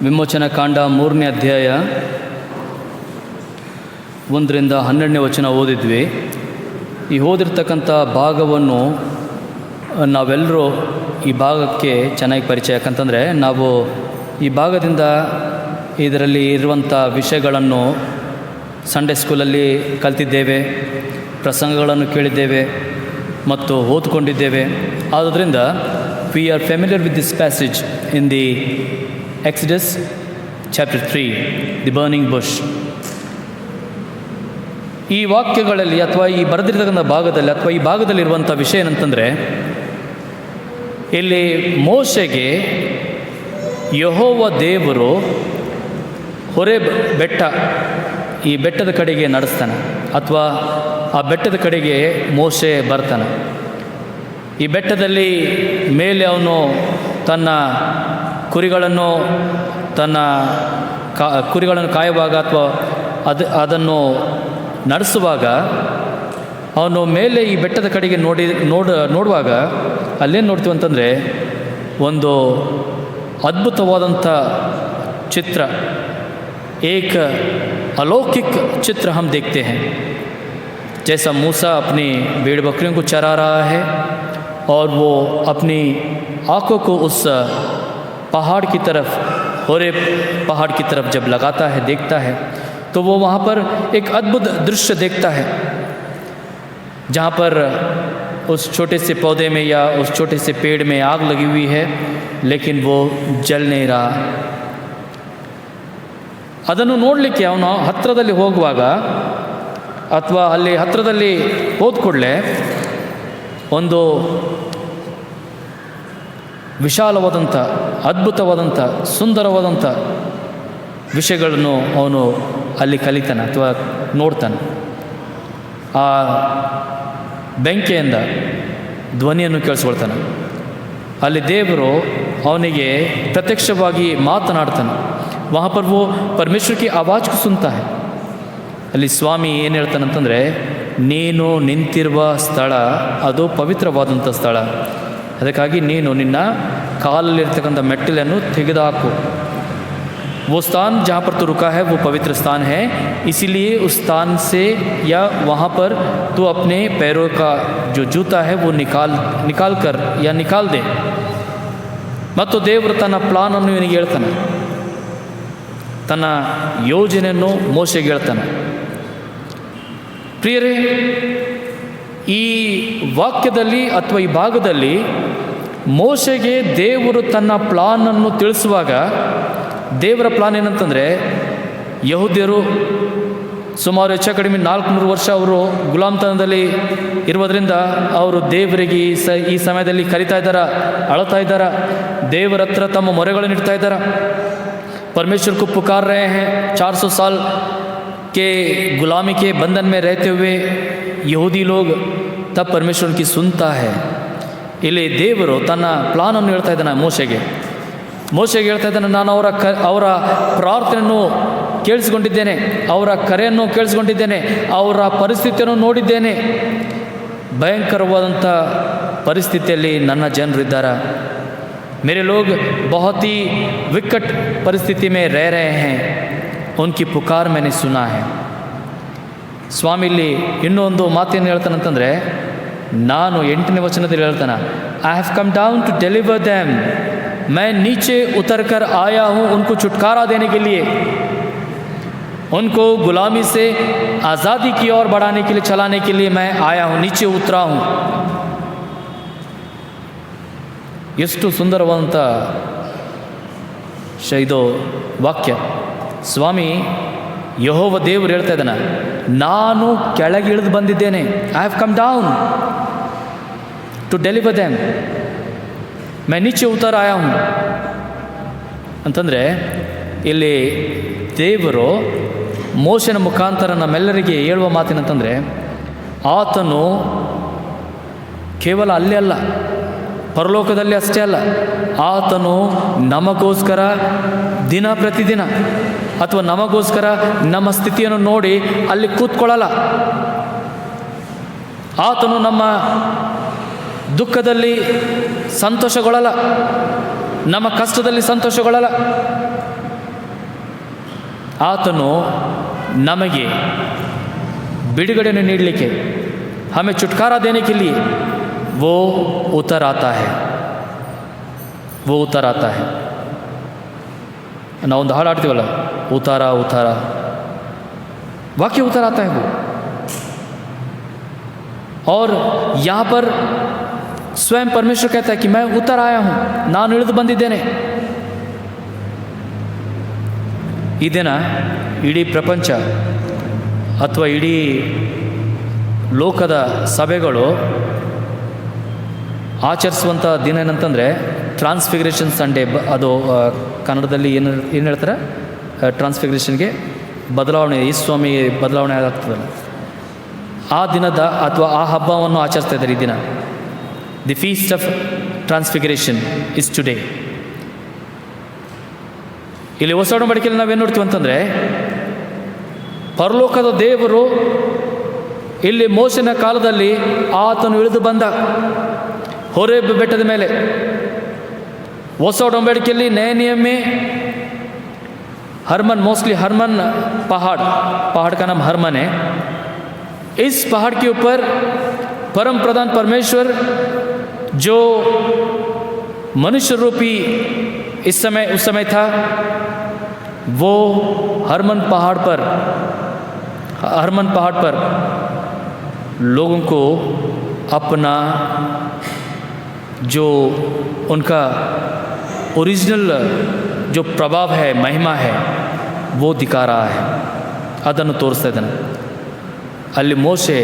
ವಿಮೋಚನಾ ಕಾಂಡ 3ನೇ ಅಧ್ಯಾಯ 1ರಿಂದ 12ನೇ ವಚನ ಓದಿದ್ವಿ. ಈ ಓದಿರ್ತಕ್ಕಂಥ ಭಾಗವನ್ನು ನಾವೆಲ್ಲರೂ ಈ ಭಾಗಕ್ಕೆ ಚೆನ್ನಾಗಿ ಪರಿಚಯ, ಯಾಕಂತಂದರೆ ನಾವು ಈ ಭಾಗದಿಂದ ಇದರಲ್ಲಿ ಇರುವಂಥ ವಿಷಯಗಳನ್ನು ಸಂಡೇ ಸ್ಕೂಲಲ್ಲಿ ಕಲ್ತಿದ್ದೇವೆ, ಪ್ರಸಂಗಗಳನ್ನು ಕೇಳಿದ್ದೇವೆ ಮತ್ತು ಓದ್ಕೊಂಡಿದ್ದೇವೆ. ಆದ್ದರಿಂದ we are familiar with this passage in the Exodus chapter 3, the burning bush. ಈ ವಾಕ್ಯಗಳಲ್ಲಿ ಅಥವಾ ಈ ಬರೆದಿರ್ತಕ್ಕಂಥ ಭಾಗದಲ್ಲಿ ಅಥವಾ ಈ ಭಾಗದಲ್ಲಿರುವಂಥ ವಿಷಯ ಏನಂತಂದರೆ, ಇಲ್ಲಿ ಮೋಶೆಗೆ ಯೆಹೋವ ದೇವರು ಹೊರೇಬ್ ಬೆಟ್ಟ, ಈ ಬೆಟ್ಟದ ಕಡೆಗೆ ನಡೆಸ್ತಾನೆ, ಅಥವಾ ಆ ಬೆಟ್ಟದ ಕಡೆಗೆ ಮೋಶೆ ಬರ್ತಾನೆ. ಈ ಬೆಟ್ಟದಲ್ಲಿ ಮೇಲೆ ಅವನು ತನ್ನ ಕುರಿಗಳನ್ನು ಕಾಯುವಾಗ ಅಥವಾ ಅದನ್ನು ನಡೆಸುವಾಗ ಅವನು ಮೇಲೆ ಈ ಬೆಟ್ಟದ ಕಡೆಗೆ ನೋಡುವಾಗ ಅಲ್ಲೇನು ನೋಡ್ತೀವಿ ಅಂತಂದರೆ, ಒಂದು ಅದ್ಭುತವಾದಂಥ ಚಿತ್ರ, एक अलौकिक चित्र हम देखते हैं. जैसा मूसा अपनी भेड़ बकरियों को चरा रहा है और वो अपनी आँखों को उस पहाड़ की तरफ, होरेब पहाड़ की तरफ जब लगाता है, देखता है, तो वो वहाँ पर एक अद्भुत दृश्य देखता है, जहाँ पर उस छोटे से पौधे में या उस छोटे से पेड़ में आग लगी हुई है, लेकिन वो जल नहीं रहा. ಅದನ್ನು ನೋಡಲಿಕ್ಕೆ ಅವನು ಹತ್ತಿರದಲ್ಲಿ ಹೋಗುವಾಗ ಅಥವಾ ಅಲ್ಲಿ ಹತ್ತಿರದಲ್ಲಿ ಹೋದ ಕೂಡಲೇ ಒಂದು ವಿಶಾಲವಾದಂಥ, ಅದ್ಭುತವಾದಂಥ, ಸುಂದರವಾದಂಥ ವಿಷಯಗಳನ್ನು ಅವನು ಅಲ್ಲಿ ಕಲಿತಾನೆ ಅಥವಾ ನೋಡ್ತಾನೆ. ಆ ಬೆಂಕಿಯಿಂದ ಧ್ವನಿಯನ್ನು ಕೇಳಿಸ್ಕೊಳ್ತಾನೆ. ಅಲ್ಲಿ ದೇವರು ಅವನಿಗೆ ಪ್ರತ್ಯಕ್ಷವಾಗಿ ಮಾತನಾಡ್ತಾನೆ. वहाँ पर वो परमेश्वर की आवाज़ को सुनता है. ಅಲ್ಲಿ ಸ್ವಾಮಿ ಏನು ಹೇಳ್ತಾನಂತಂದರೆ, ನೀನು ನಿಂತಿರುವ ಸ್ಥಳ ಅದು ಪವಿತ್ರವಾದಂಥ ಸ್ಥಳ, ಅದಕ್ಕಾಗಿ ನೀನು ನಿನ್ನ ಕಾಲಲ್ಲಿರ್ತಕ್ಕಂಥ ಮೆಟ್ಟಿಲನ್ನು ತೆಗೆದುಹಾಕು. वो स्थान जहाँ पर तू रुका है वो पवित्र स्थान है, इसीलिए उस स्थान से या वहाँ पर तू अपने पैरों का जो जूता है वो निकाल कर या निकाल दे. ಮತ್ತು ದೇವರು ತನ್ನ ಪ್ಲಾನನ್ನು ಇವನಿಗೆ ಹೇಳ್ತಾನೆ, ತನ್ನ ಯೋಜನೆಯನ್ನು ಮೋಶೆಗೆ ಹೇಳ್ತಾನೆ. ಪ್ರಿಯರೇ, ಈ ವಾಕ್ಯದಲ್ಲಿ ಅಥವಾ ಈ ಭಾಗದಲ್ಲಿ ಮೋಶೆಗೆ ದೇವರು ತನ್ನ ಪ್ಲಾನನ್ನು ತಿಳಿಸುವಾಗ, ದೇವರ ಪ್ಲಾನ್ ಏನಂತಂದರೆ, ಯಹೂದ್ಯರು ಸುಮಾರು ಹೆಚ್ಚು ಕಡಿಮೆ 400 ವರ್ಷ ಅವರು ಗುಲಾಮ್ತನದಲ್ಲಿ ಇರುವುದರಿಂದ ಅವರು ದೇವರಿಗೆ ಈ ಸಮಯದಲ್ಲಿ ಕರಿತಾ ಇದ್ದಾರೆ, ಅಳ್ತಾ ಇದ್ದಾರೆ, ದೇವರ ಹತ್ರ ತಮ್ಮ ಮೊರೆಗಳನ್ನು ಇಡ್ತಾ ಇದ್ದಾರೆ, परमेश्वर को पुकार रहे हैं. 400 साल के गुलामी के बंधन में रहते हुए यहूदी लोग, तब परमेश्वर की सुनता है. ಇಲ್ಲಿ ದೇವರು ತನ್ನ ಪ್ಲಾನನ್ನು ಹೇಳ್ತಾ ಇದ್ದಾನೆ ಮೋಶೆಗೆ ಹೇಳ್ತಾ ಇದ್ದಾನೆ, ನಾನು ಅವರ ಪ್ರಾರ್ಥನೆಯನ್ನು ಕೇಳಿಸ್ಕೊಂಡಿದ್ದೇನೆ, ಅವರ ಕರೆಯನ್ನು ಕೇಳಿಸ್ಕೊಂಡಿದ್ದೇನೆ, ಅವರ ಪರಿಸ್ಥಿತಿಯನ್ನು ನೋಡಿದ್ದೇನೆ. ಭಯಂಕರವಾದಂಥ ಪರಿಸ್ಥಿತಿಯಲ್ಲಿ ನನ್ನ ಜನರಿದ್ದಾರೆ. मेरे लोग बहुत ही विकट परिस्थिति में रह रहे हैं, उनकी पुकार मैंने सुना है. ಸ್ವಾಮಿ ಇಲ್ಲಿ ಇನ್ನೊಂದು ಮಾತೇನು ಹೇಳ್ತಾನಂತಂದರೆ, ನಾನು 8ನೇ ವಚನದಲ್ಲಿ ಹೇಳ್ತಾನೆ, I have come down to deliver damn, मैं नीचे उतर कर आया हूँ उनको छुटकारा देने के लिए, उनको गुलामी से आज़ादी की ओर बढ़ाने के लिए, चलाने के लिए मैं आया हूँ, नीचे उतरा हूँ. ಎಷ್ಟು ಸುಂದರವಾದಂಥ ಇದು ವಾಕ್ಯ. ಸ್ವಾಮಿ ಯೆಹೋವ ದೇವರು ಹೇಳ್ತಾ ಇದ್ದಾನೆ, ನಾನು ಕೆಳಗೆ ಇಳಿದು ಬಂದಿದ್ದೇನೆ, I have come down to deliver them, ಮೈ ನೀಚೆ ಉತ್ತರ ಆಯಾ ಹೂँ ಅಂತಂದರೆ, ಇಲ್ಲಿ ದೇವರು ಮೋಶೆನ ಮುಖಾಂತರ ನಮ್ಮೆಲ್ಲರಿಗೆ ಹೇಳುವ ಮಾತೇನಂತಂದರೆ, ಆತನು ಕೇವಲ ಅಲ್ಲೇ ಅಲ್ಲ, ಪರಲೋಕದಲ್ಲಿ ಅಷ್ಟೇ ಅಲ್ಲ, ಆತನು ನಮಗೋಸ್ಕರ ದಿನ ಪ್ರತಿದಿನ ಅಥವಾ ನಮಗೋಸ್ಕರ ನಮ್ಮ ಸ್ಥಿತಿಯನ್ನು ನೋಡಿ ಅಲ್ಲಿ ಕೂತ್ಕೊಳ್ಳಲ್ಲ. ಆತನು ನಮ್ಮ ದುಃಖದಲ್ಲಿ ಸಂತೋಷಗೊಳ್ಳಲ್ಲ, ನಮ್ಮ ಕಷ್ಟದಲ್ಲಿ ಸಂತೋಷಗೊಳ್ಳಲ್ಲ. ಆತನು ನಮಗೆ बिड़गड़े नीडने के, हमें छुटकारा देने के लिए वो उतर आता है, वो उतर आता है. ना ಒಂದು ಹಾಡು ಆಡ್ತೀವಲ್ಲ, उतार उतार, वाक्य उतर आता है वो. और यहाँ पर स्वयं परमेश्वर कहता है कि मैं उतर आया हूँ, ನಾನು ಇಳಿದು ಬಂದಿದ್ದೇನೆ. ಈ ದಿನ ಇಡೀ ಪ್ರಪಂಚ ಅಥವಾ ಇಡೀ ಲೋಕದ ಸಭೆಗಳು ಆಚರಿಸುವಂಥ ದಿನ ಏನಂತಂದರೆ ಟ್ರಾನ್ಸ್ಫಿಗರೇಷನ್ ಸಂಡೇ. ಅದು ಕನ್ನಡದಲ್ಲಿ ಏನು ಹೇಳ್ತಾರೆ, ಟ್ರಾನ್ಸ್ಫಿಗರೇಷನ್ಗೆ ಬದಲಾವಣೆ, ಈ ಸ್ವಾಮಿ ಬದಲಾವಣೆ ಆಗ್ತದಲ್ಲ, ಆ ದಿನದ ಅಥವಾ ಆ ಹಬ್ಬವನ್ನು ಆಚರಿಸ್ತಾ ಇದ್ದಾರೆ ಈ ದಿನ. The feast of transfiguration is today. ಇಲ್ಲಿ ಹೊಸ ಒಡಂಬಡಿಕೆಯಲ್ಲಿ ನಾವೇನು ನೋಡ್ತೀವಿ ಅಂತಂದರೆ, ಪರಲೋಕದ ದೇವರು ಇಲ್ಲಿ ಮೋಶೆನ ಕಾಲದಲ್ಲಿ ಆತನು ಇಳಿದು ಬಂದ ಹೋರೇಬ್ ಬೆಟ್ಟದ ಮೇಲೆ. ಹೊಸ ಒಡಂಬಡಿಕೆಯಲ್ಲಿ नए नियम में हरमन, मोस्टली हरमन पहाड़ का नाम हरमन है. इस पहाड़ के ऊपर परम प्रधान परमेश्वर जो मनुष्य रूपी उस समय था, वो हरमन पहाड़ पर लोगों को अपना जो उनका ओरिजिनल जो प्रभाव है, महिमा है, वो दिखा रहा है, ಅದನ್ನು ತೋರಿಸ್ತಾ ಇದ್ದಾನೆ. ಅಲ್ಲಿ ಮೋಶೆ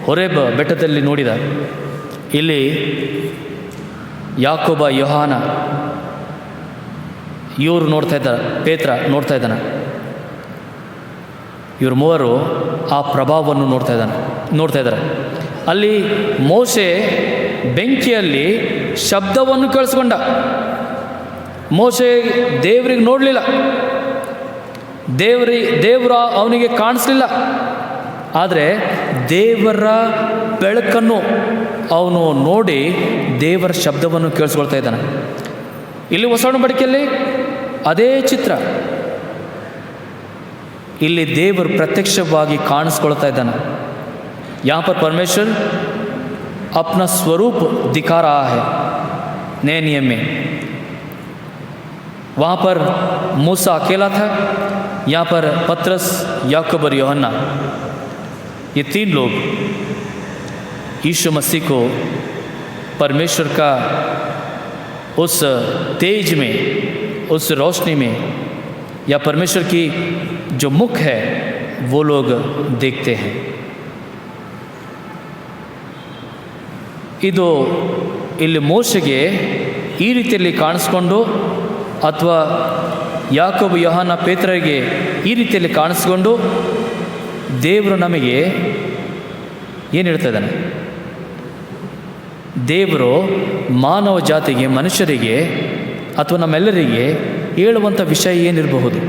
ಹೊರೇಬ್ ಬೆಟ್ಟದಲ್ಲಿ ನೋಡಿದ, ಇಲ್ಲಿ ಯಾಕೋಬ, ಯೋಹಾನ ಇವರು ನೋಡ್ತಾ ಇದ್ದಾರೆ, ಪೇತ್ರ ನೋಡ್ತಾ ಇದ್ದಾನೆ. ಇವರು ಮೂವರು ಆ ಪ್ರಭಾವವನ್ನು ನೋಡ್ತಾ ಇದ್ದಾರೆ. ಅಲ್ಲಿ ಮೋಶೆ ಬೆಂಕಿಯಲ್ಲಿ ಶಬ್ದವನ್ನು ಕೇಳಿಸ್ಕೊಂಡ. ಮೋಶೆ ದೇವರಿಗೆ ನೋಡಲಿಲ್ಲ, ದೇವರ ಅವನಿಗೆ ಕಾಣಿಸ್ಲಿಲ್ಲ. ಆದರೆ ದೇವರ ಬೆಳಕನ್ನು ಅವನು ನೋಡಿ ದೇವರ ಶಬ್ದವನ್ನು ಕೇಳಿಸ್ಕೊಳ್ತಾ ಇದ್ದಾನೆ. ಇಲ್ಲಿ ಹೊಸ ಒಡಂಬಡಿಕೆಯಲ್ಲಿ ಅದೇ ಚಿತ್ರ. ಇಲ್ಲಿ ದೇವರು ಪ್ರತ್ಯಕ್ಷವಾಗಿ ಕಾಣಿಸ್ಕೊಳ್ತಾ ಇದ್ದಾನೆ. यहाँ पर परमेश्वर अपना स्वरूप दिखा रहा है नए नियम में. वहाँ पर मूसा अकेला था, यहाँ पर पतरस, याकूब और यूहन्ना, ये तीन लोग यीशु मसीह को परमेश्वर का उस तेज में, उस रोशनी में, या परमेश्वर की जो मुख है वो लोग देखते हैं. ಇದು ಇಲ್ಲಿ ಮೋಶೆಗೆ ಈ ರೀತಿಯಲ್ಲಿ ಕಾಣಿಸ್ಕೊಂಡು, ಅಥವಾ ಯಾಕೋಬ, ಯೋಹಾನ, ಪೇತ್ರರಿಗೆ ಈ ರೀತಿಯಲ್ಲಿ ಕಾಣಿಸ್ಕೊಂಡು ದೇವರು ನಮಗೆ ಏನು ಹೇಳ್ತಾ ಇದ್ದಾನೆ? ದೇವರು ಮಾನವ ಜಾತಿಗೆ, ಮನುಷ್ಯರಿಗೆ ಅಥವಾ ನಮ್ಮೆಲ್ಲರಿಗೆ ಹೇಳುವಂಥ ವಿಷಯ ಏನಿರಬಹುದು?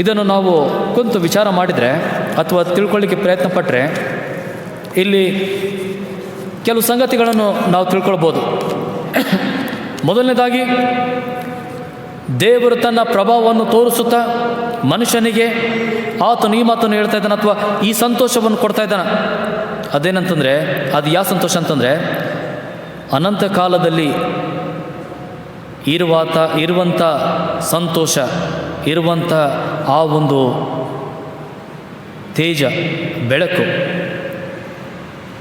ಇದನ್ನು ನಾವು ಕುಂತು ವಿಚಾರ ಮಾಡಿದರೆ ಅಥವಾ ತಿಳ್ಕೊಳ್ಳಿಕ್ಕೆ ಪ್ರಯತ್ನ ಪಟ್ಟರೆ ಇಲ್ಲಿ ಕೆಲವು ಸಂಗತಿಗಳನ್ನು ನಾವು ತಿಳ್ಕೊಳ್ಬೋದು. ಮೊದಲನೇದಾಗಿ, ದೇವರು ತನ್ನ ಪ್ರಭಾವವನ್ನು ತೋರಿಸುತ್ತಾ ಮನುಷ್ಯನಿಗೆ ಆತನು ಈ ಮಾತನ್ನು ಹೇಳ್ತಾ ಇದ್ದಾನೆ, ಅಥವಾ ಈ ಸಂತೋಷವನ್ನು ಕೊಡ್ತಾ ಇದ್ದಾನೆ. ಅದೇನಂತಂದರೆ, ಅದು ಯಾವ ಸಂತೋಷ ಅಂತಂದರೆ, ಅನಂತ ಕಾಲದಲ್ಲಿ ಇರುವಂಥ ಸಂತೋಷ, ಇರುವಂಥ ಆ ಒಂದು ತೇಜ, ಬೆಳಕು,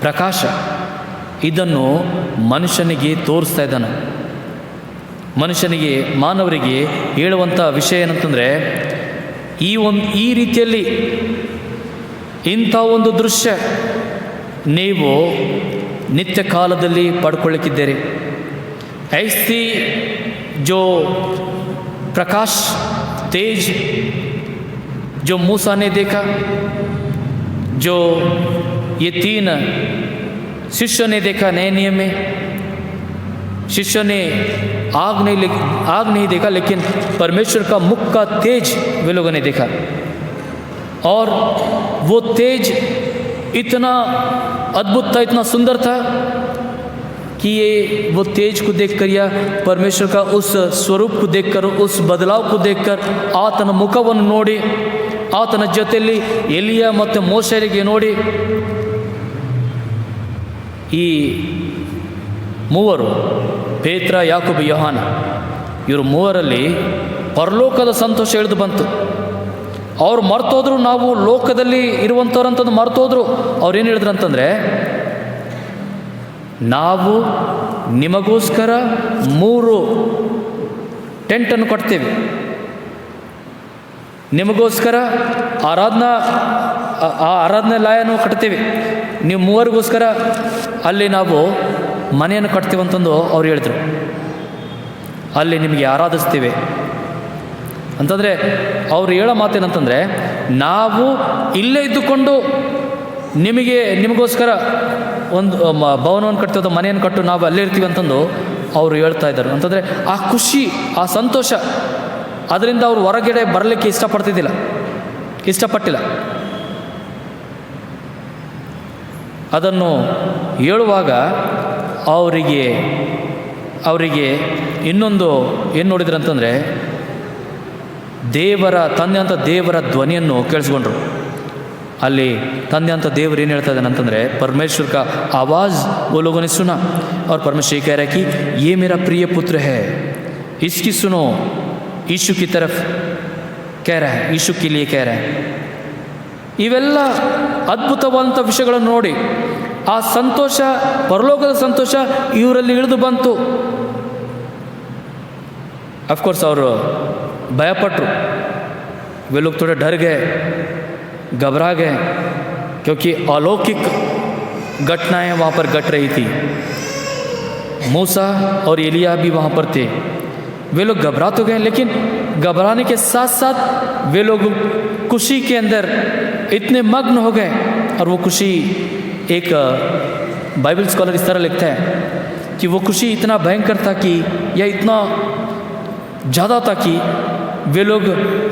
ಪ್ರಕಾಶ, ಇದನ್ನು ಮನುಷ್ಯನಿಗೆ ತೋರಿಸ್ತಾ ಇದ್ದಾನೆ. ಮನುಷ್ಯನಿಗೆ, ಮಾನವರಿಗೆ ಹೇಳುವಂಥ ವಿಷಯ ಏನಂತಂದರೆ, ಈ ರೀತಿಯಲ್ಲಿ ಇಂಥ ಒಂದು ದೃಶ್ಯ ನೀವು ನಿತ್ಯ ಕಾಲದಲ್ಲಿ ಪಡ್ಕೊಳ್ಳಿಕ್ಕಿದ್ದೀರಿ. ಐಸಿ जो प्रकाश, तेज जो मूसा ने देखा, जो ये तीन शिष्यों ने देखा नए नियम में. शिष्यों ने आग नहीं देखा, लेकिन परमेश्वर का मुख का तेज वे लोगों ने देखा. और वो तेज इतना अद्भुत था, इतना सुंदर था कि ये वो तेज को देखकर या परमेश्वर का उस ಸ್ವರೂಪ को देखकर उस बदलाव को देखकर ಆತನ ಮುಖವನ್ನು ನೋಡಿ ಆತನ ಜೊತೆಯಲ್ಲಿ ಎಲಿಯ ಮತ್ತು ಮೋಶೆಯರಿಗೆ ನೋಡಿ ಈ ಮೂವರು ಪೇತ್ರ ಯಾಕೋಬ ಯೋಹಾನ ಇವರು ಮೂವರಲ್ಲಿ ಪರಲೋಕದ ಸಂತೋಷ ಇಳಿದು ಬಂತು. ಅವ್ರು ಮರ್ತೋದ್ರು, ನಾವು ಲೋಕದಲ್ಲಿ ಇರುವಂಥವ್ರಂಥದ್ದು ಮರ್ತೋದ್ರು. ಅವ್ರೇನು ಹೇಳಿದ್ರು ಅಂತಂದರೆ, ನಾವು ನಿಮಗೋಸ್ಕರ 3 ಟೆಂಟನ್ನು ಕಟ್ತೇವೆ, ನಿಮಗೋಸ್ಕರ ಆರಾಧನಾಲಯನೂ ಕಟ್ತೇವೆ, ನೀವು ಮೂವರಿಗೋಸ್ಕರ ಅಲ್ಲಿ ನಾವು ಮನೆಯನ್ನು ಕಟ್ತೇವೆ ಅಂತಂದು ಅವ್ರು ಹೇಳಿದರು. ಅಲ್ಲಿ ನಿಮಗೆ ಆರಾಧಿಸ್ತೇವೆ ಅಂತಂದರೆ ಅವ್ರು ಹೇಳೋ ಮಾತೇನಂತಂದರೆ, ನಾವು ಇಲ್ಲೇ ಇದ್ದುಕೊಂಡು ನಿಮಗೋಸ್ಕರ ಒಂದು ಭವನವನ್ನು ಕಟ್ತೀವಿ ಅಥವಾ ಮನೆಯನ್ನು ಕಟ್ಟು ನಾವು ಅಲ್ಲೇ ಇರ್ತೀವಿ ಅಂತಂದು ಅವರು ಹೇಳ್ತಾ ಇದ್ದಾರೆ. ಅಂತಂದರೆ ಆ ಖುಷಿ, ಆ ಸಂತೋಷ, ಅದರಿಂದ ಅವರು ಹೊರಗಡೆ ಬರಲಿಕ್ಕೆ ಇಷ್ಟಪಟ್ಟಿಲ್ಲ. ಅದನ್ನು ಹೇಳುವಾಗ ಅವರಿಗೆ ಇನ್ನೊಂದು ಏನು ನೋಡಿದ್ರು ಅಂತಂದರೆ, ತಂದೆ ಅಂತ ದೇವರ ಧ್ವನಿಯನ್ನು ಕೇಳಿಸ್ಕೊಂಡ್ರು. ಅಲ್ಲಿ ತಂದೆ ಅಂತ ದೇವರು ಏನು ಹೇಳ್ತಾ ಇದ್ದಾನೆ ಅಂತಂದರೆ, परमेश्वर का आवाज़ वो लोगों ने सुना और परमेश्वर ये कह रहा है कि ये मेरा प्रिय पुत्र है, इसकी सुनो. यीशु की तरफ कह रहा है, यीशु के लिए कह रहा है. ಇವೆಲ್ಲ ಅದ್ಭುತವಾದಂಥ ವಿಷಯಗಳನ್ನು ನೋಡಿ ಆ ಸಂತೋಷ, ಪರಲೋಕದ ಸಂತೋಷ ಇವರಲ್ಲಿ ಇಳಿದು ಬಂತು. ಅಫ್ಕೋರ್ಸ್ ಅವರು ಭಯಪಟ್ಟರು. वे लोग थोड़े डर गए, घबरा गए, क्योंकि अलौकिक घटनाएं वहाँ पर घट रही थी. मूसा और एलिया भी वहाँ पर थे. वे लोग घबरा तो गए, लेकिन घबराने के साथ साथ वे लोग खुशी के अंदर इतने मग्न हो गए. और वो खुशी, एक बाइबल स्कॉलर इस तरह लिखता है कि वो खुशी इतना भयंकर था कि, या इतना ज़्यादा था कि वे लोग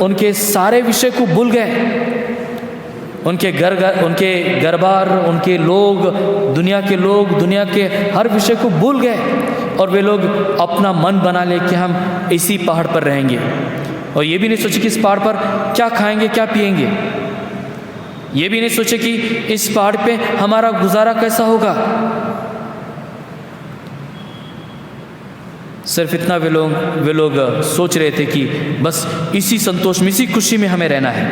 उनके सारे विषय को भूल गए. उनके घर बार, उनके लोग, दुनिया के हर विषय को भूल गए. और वे लोग अपना मन बना ले कि हम इसी पहाड़ पर रहेंगे. और ये भी नहीं सोचे कि इस पहाड़ पर क्या खाएंगे, क्या पिएंगे. ये भी नहीं सोचे कि इस पहाड़ पे हमारा गुजारा कैसा होगा. सिर्फ इतना वे लोग सोच रहे थे कि बस इसी संतोष में, इसी खुशी में हमें रहना है.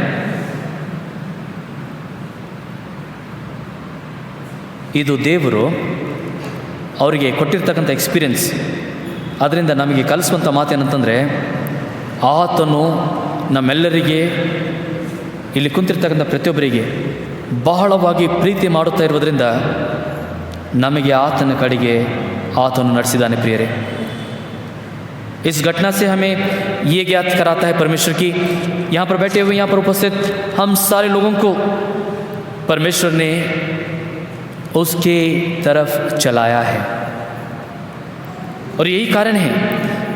ಇದು ದೇವರು ಅವರಿಗೆ ಕೊಟ್ಟಿರ್ತಕ್ಕಂಥ ಎಕ್ಸ್ಪೀರಿಯನ್ಸ್. ಅದರಿಂದ ನಮಗೆ ಕಲಿಸುವಂಥ ಮಾತೇನಂತಂದರೆ, ಆತನು ನಮ್ಮೆಲ್ಲರಿಗೆ, ಇಲ್ಲಿ ಕುಂತಿರ್ತಕ್ಕಂಥ ಪ್ರತಿಯೊಬ್ಬರಿಗೆ ಬಹಳವಾಗಿ ಪ್ರೀತಿ ಮಾಡುತ್ತಾ ಇರುವುದರಿಂದ ನಮಗೆ ಆತನ ಕಡೆಗೆ ಆತನು ನಡೆಸಿದ್ದಾನೆ. ಪ್ರಿಯರೇ, इस घटना से हमें ये ज्ञात कराता है परमेश्वर की, यहाँ पर बैठे हुए, यहाँ पर उपस्थित हम सारे लोगों को परमेश्वर ने उसके तरफ चलाया है. और यही कारण है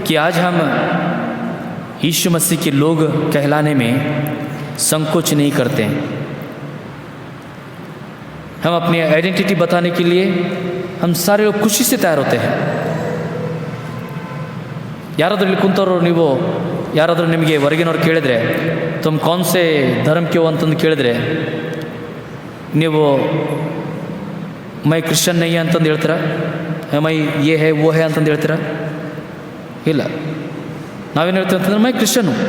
कि आज हम यीशु मसीह के लोग कहलाने में संकोच नहीं करते हैं. हम अपनी आइडेंटिटी बताने के लिए हम सारे लोग खुशी से तैयार होते हैं. ಯಾರಾದರೂ ಇಲ್ಲಿ ಕುಂತವರು, ನೀವು ಯಾರಾದರೂ ನಿಮಗೆ ಹೊರಗಿನವ್ರು ಕೇಳಿದರೆ ತುಮ್ ಕೌನ್ಸೆ ಧರ್ಮ ಕ್ಯೋ ಅಂತಂದು ಕೇಳಿದರೆ ನೀವು ಮೈ ಕ್ರಿಶ್ಚಿಯನ್ ನೈ ಅಂತಂದು ಹೇಳ್ತೀರಾ, ಮೈ ಯೇ ಹೇ ವೋ ಹೇ ಅಂತಂದು ಹೇಳ್ತೀರಾ? ಇಲ್ಲ, ನಾವೇನು ಹೇಳ್ತೀವಿ ಅಂತಂದ್ರೆ ಮೈ ಕ್ರಿಶ್ಚಿयन हूँ.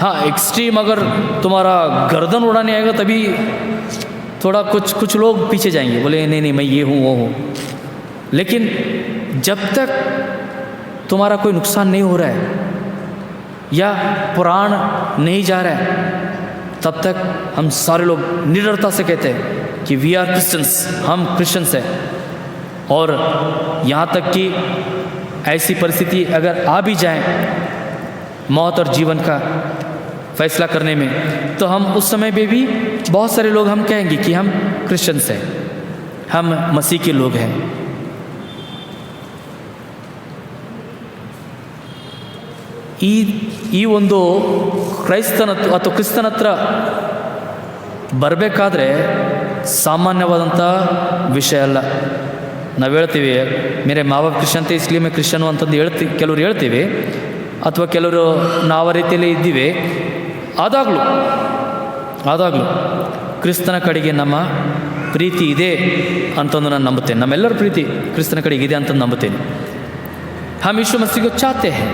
हाँ, एक्सट्रीम अगर तुम्हारा गर्दन उड़ाने आएगा तभी थोड़ा कुछ लोग पीछे जाएंगे, बोले नहीं मैं ये हूँ वो हूँ. लेकिन जब तक तुम्हारा कोई नुकसान नहीं हो रहा है या प्राण नहीं जा रहा है, तब तक हम सारे लोग निडरता से कहते हैं कि वी आर क्रिश्चियंस, हम क्रिश्चियंस हैं. और यहाँ तक कि ऐसी परिस्थिति अगर आ भी जाए मौत और जीवन का फैसला करने में, तो हम उस समय में भी बहुत सारे लोग हम कहेंगे कि हम क्रिश्चियंस हैं, हम मसीह के लोग हैं. ಈ ಒಂದು ಕ್ರಿಸ್ತನ ಹತ್ರ ಬರಬೇಕಾದ್ರೆ ಸಾಮಾನ್ಯವಾದಂಥ ವಿಷಯ ಅಲ್ಲ. ನಾವು ಹೇಳ್ತೀವಿ ಮೇರೆ ಮಾವ ಕ್ರಿಶ್ಚನ್ ತೆ ಇಸ್ಲಿಯೇ ಮೇ ಕ್ರಿಶ್ಚನು ಅಂತಂದು ಕೆಲವ್ರು ಹೇಳ್ತೀವಿ, ಅಥವಾ ಕೆಲವರು ನಾವು ಆ ರೀತಿಯಲ್ಲಿ ಇದ್ದೀವಿ. ಆದಾಗಲೂ ಕ್ರಿಸ್ತನ ಕಡೆಗೆ ನಮ್ಮ ಪ್ರೀತಿ ಇದೆ ಅಂತಂದು ನಾನು ನಂಬುತ್ತೇನೆ. ನಮ್ಮೆಲ್ಲರ ಪ್ರೀತಿ ಕ್ರಿಸ್ತನ ಕಡೆಗೆ ಇದೆ ಅಂತಂದು ನಂಬುತ್ತೇನೆ. हम यीशु मसीह को चाहते हैं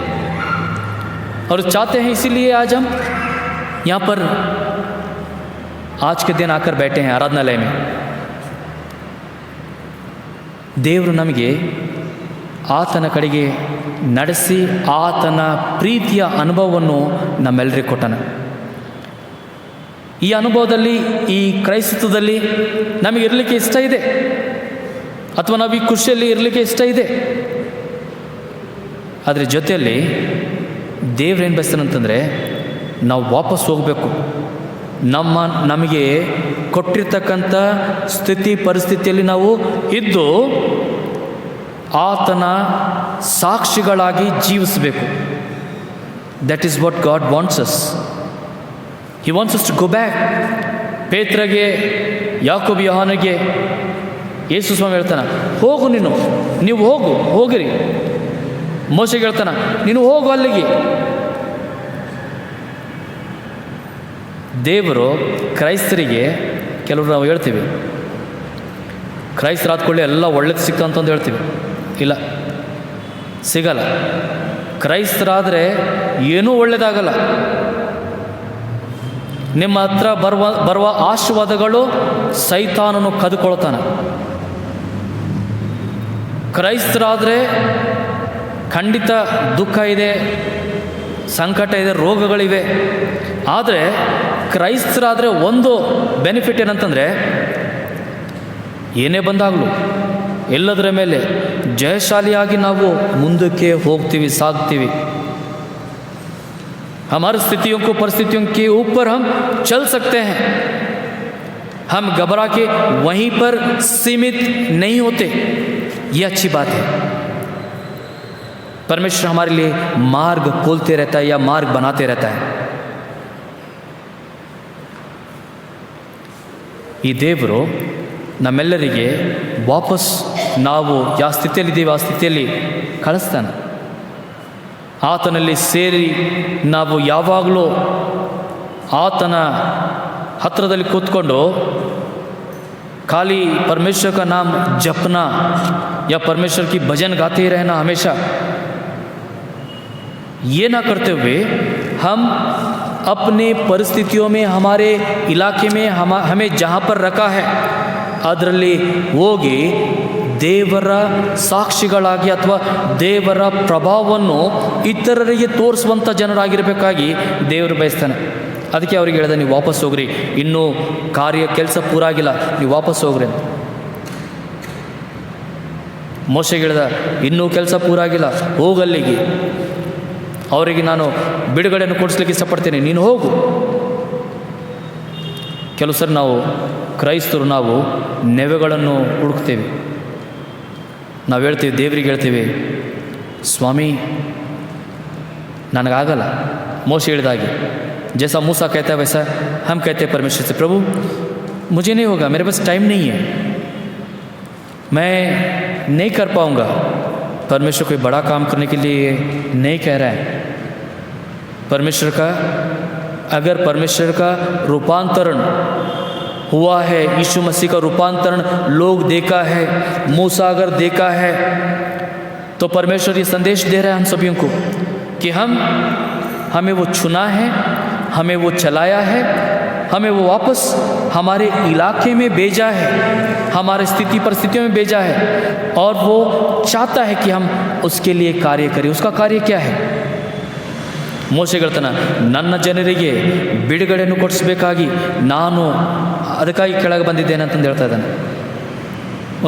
और चाहते हैं, इसीलिए आज हम यहाँ पर आज के दिन आकर बैठे हैं आराधनालय में. ದೇವರು ನಮಗೆ ಆತನ ಕಡೆಗೆ ನಡೆಸಿ ಆತನ ಪ್ರೀತಿಯ ಅನುಭವವನ್ನು ನಮ್ಮೆಲ್ಲರಿಗೆ ಕೊಟ್ಟನ. ಈ ಅನುಭವದಲ್ಲಿ, ಈ ಕ್ರೈಸ್ತತ್ವದಲ್ಲಿ ನಮಗೆ ಇರಲಿಕ್ಕೆ ಇಷ್ಟ ಇದೆ, ಅಥವಾ ನಾವು ಈ ಖುಷಿಯಲ್ಲಿ ಇರಲಿಕ್ಕೆ ಇಷ್ಟ ಇದೆ. ಅದರ ಜೊತೆಯಲ್ಲಿ ದೇವ್ರೇನು ಬಯಸ್ತಾನಂತಂದರೆ ನಾವು ವಾಪಸ್ ಹೋಗಬೇಕು. ನಮಗೆ ಕೊಟ್ಟಿರ್ತಕ್ಕಂಥ ಸ್ಥಿತಿ ಪರಿಸ್ಥಿತಿಯಲ್ಲಿ ನಾವು ಇದ್ದು ಆತನ ಸಾಕ್ಷಿಗಳಾಗಿ ಜೀವಿಸಬೇಕು. That is what God wants us. He wants us to go back. ಪೇತ್ರಗೆ, ಯಾಕೋಬ, ಯೋಹಾನಗೆ ಯೇಸು ಸ್ವಾಮಿ ಹೇಳ್ತಾನೆ, ಹೋಗು ನೀವು ಹೋಗಿರಿ. ಮೋಶೆಗೆ ಹೇಳ್ತಾನೆ, ನೀನು ಹೋಗು ಅಲ್ಲಿಗೆ. ದೇವರು ಕ್ರೈಸ್ತರಿಗೆ, ಕೆಲವರು ನಾವು ಹೇಳ್ತೀವಿ ಕ್ರೈಸ್ತರಾದ್ಕೊಳ್ಳಿ ಎಲ್ಲ ಒಳ್ಳೇದು ಸಿಕ್ಕಂತಂದು ಹೇಳ್ತೀವಿ. ಇಲ್ಲ, ಸಿಗಲ್ಲ. ಕ್ರೈಸ್ತರಾದರೆ ಏನೂ ಒಳ್ಳೆಯದಾಗಲ್ಲ. ನಿಮ್ಮ ಹತ್ರ ಬರುವ ಆಶೀರ್ವಾದಗಳು ಸೈತಾನನು ಕದ್ಕೊಳ್ತಾನೆ. ಕ್ರೈಸ್ತರಾದರೆ ಖಂಡಿತ ದುಃಖ ಇದೆ, ಸಂಕಟ ಇದೆ, ರೋಗಗಳಿವೆ. ಆದರೆ ಕ್ರೈಸ್ತರಾದರೆ ಒಂದು ಬೆನಿಫಿಟ್ ಏನಂತಂದರೆ, ಏನೇ ಬಂದಾಗಲೂ ಎಲ್ಲದರ ಮೇಲೆ ಜಯಶಾಲಿಯಾಗಿ ನಾವು ಮುಂದಕ್ಕೆ ಹೋಗ್ತೀವಿ, ಸಾಗ್ತೀವಿ. हमारी स्थितियों को, परिस्थितियों के ऊपर हम चल सकते हैं. हम घबरा के वहीं पर सीमित नहीं होते. ये अच्छी बात है. परमेश्वर हमारे लिए मार्ग खोलते रहता है या मार्ग बनाते रहता है. ಈ ದೇವರು ನಮ್ಮೆಲ್ಲರಿಗೆ ವಾಪಸ್ ನಾವು ಯಾವ ಸ್ಥಿತಿಯಲ್ಲಿದ್ದೀವಿ ಆ ಸ್ಥಿತಿಯಲ್ಲಿ ಕಳಿಸ್ತಾನೆ. ಆತನಲ್ಲಿ ಸೇರಿ ನಾವು ಯಾವಾಗಲೂ ಆತನ ಹತ್ತಿರದಲ್ಲಿ ಕೂತ್ಕೊಂಡು खाली परमेश्वर का नाम जपना या परमेश्वर की भजन गाते ही रहना हमेशा, ये ना करते हुए हम अपने परिस्थितियों में, हमारे इलाके में हमें जहाँ पर रखा है ಅದರಲ್ಲಿ ಹೋಗಿ ದೇವರ ಸಾಕ್ಷಿಗಳಾಗಿ ಅಥವಾ ದೇವರ ಪ್ರಭಾವವನ್ನು ಇತರರಿಗೆ ತೋರಿಸುವಂಥ ಜನರಾಗಿರಬೇಕಾಗಿ ದೇವರು ಬಯಸ್ತಾನೆ. ಅದಕ್ಕೆ ಅವ್ರಿಗೆ ಹೇಳಿದೆ, ನೀವು ವಾಪಸ್ ಹೋಗ್ರಿ, ಇನ್ನೂ ಕೆಲಸ ಪೂರ ಆಗಿಲ್ಲ, ನೀವು ವಾಪಸ್ ಹೋಗ್ರಿ ಅಂತ. ಮೋಶೆಗೆ ಹೇಳಿದ, ಇನ್ನೂ ಕೆಲಸ ಪೂರ ಆಗಿಲ್ಲ, ಹೋಗಲ್ಲಿಗೆ, ಅವರಿಗೆ ನಾನು ಬಿಡುಗಡೆಯನ್ನು ಕೊಡಿಸ್ಲಿಕ್ಕೆ ಇಷ್ಟಪಡ್ತೇನೆ, ನೀನು ಹೋಗು. ಕೆಲವು ಸರಿ ನಾವು ಕ್ರೈಸ್ತರು ನಾವು ನೆವೆಗಳನ್ನು ಹುಡುಕ್ತೇವೆ. ನಾವು ಹೇಳ್ತೀವಿ, ದೇವರಿಗೆ ಹೇಳ್ತೀವಿ, ಸ್ವಾಮಿ ನನಗಾಗಲ್ಲ. ಮೋಶೆ ಹೇಳಿದಾಗೆ, जैसा मूसा कहता है वैसा हम कहते हैं परमेश्वर से, प्रभु मुझे नहीं होगा, मेरे पास टाइम नहीं है, मैं नहीं कर पाऊँगा. परमेश्वर कोई बड़ा काम करने के लिए नहीं कह रहा है. परमेश्वर का, अगर परमेश्वर का रूपांतरण हुआ है, यीशु मसीह का रूपांतरण लोग देखा है, मूसा अगर देखा है, तो परमेश्वर ये संदेश दे रहा है हम सभी को कि हमें वो चुना है, हमें वो चलाया है, हमें वो वापस हमारे इलाके में भेजा है, हमारे स्थिति परिस्थितियों में भेजा है, और वो चाहता है कि हम उसके लिए कार्य करें. उसका कार्य क्या है? ಮೋಶೆ ಹೇಳ್ತಾನೆ, ನನ್ನ ಜನರಿಗೆ ಬಿಡುಗಡೆಯನ್ನು ಕೊಡಿಸಬೇಕಾಗಿ ನಾನು ಅದಕ್ಕಾಗಿ ಕೆಳಗೆ ಬಂದಿದ್ದೇನೆ ಅಂತಂದು ಹೇಳ್ತಾ ಇದ್ದಾನೆ.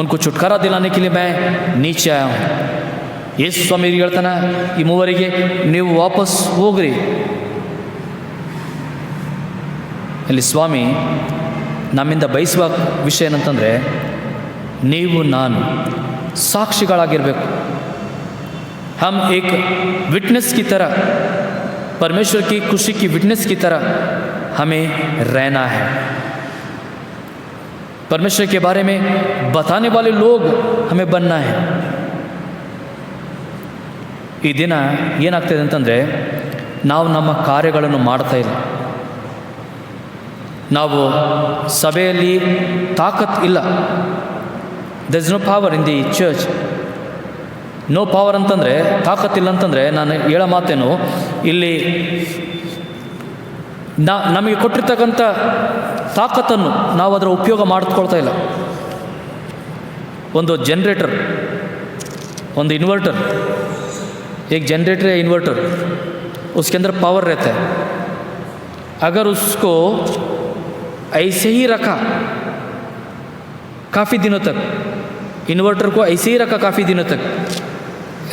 ಉನ್ಕೋ छुटकारा दिलाने के लिए मैं नीचे आया हूँ. ಯೇಸು ಸ್ವಾಮಿ ಹೇಳ್ತಾನೆ ಈ ಮೂವರಿಗೆ, ನೀವು ವಾಪಸ್ ಹೋಗ್ರಿ. ಇಲ್ಲಿ ಸ್ವಾಮಿ ನಮ್ಮಿಂದ ಬಯಸುವ ವಿಷಯ ಏನಂತಂದರೆ, ನೀವು ನಾನು ಸಾಕ್ಷಿಗಳಾಗಿರಬೇಕು. हम एक विटनेस की तरह, परमेश्वर की खुशी की विटनेस की तरह हमें रहना है. परमेश्वर के बारे में बताने वाले लोग हमें बनना है। ಈ ದಿನ ಏನಾಗ್ತಾಯಿದೆ ಅಂತಂದರೆ, ನಾವು ನಮ್ಮ ಕಾರ್ಯಗಳನ್ನು ಮಾಡ್ತಾ ಇಲ್ಲ. ನಾವು ಸಭೆಯಲ್ಲಿ ತಾಕತ್ ಇಲ್ಲ. There is no power in the church. No power ಅಂತಂದರೆ, ತಾಕತ್ತಿಲ್ಲ ಅಂತಂದರೆ, ನಾನು ಹೇಳೋ ಮಾತೇನು, ಇಲ್ಲಿ ನಮಗೆ ಕೊಟ್ಟಿರ್ತಕ್ಕಂಥ ತಾಕತ್ತನ್ನು ನಾವು ಅದರ ಉಪಯೋಗ ಮಾಡಿಕೊಳ್ತಾ ಇಲ್ಲ. ಒಂದು जनरेटर, ಒಂದು इन्वर्टर, एक जनरेटर या इन्वर्टर, उसके अंदर पावर रहता है. अगर उसको ऐसे ही रखा काफ़ी दिनों तक, इन्वर्टर को ऐसे ही रखा काफ़ी दिनों तक,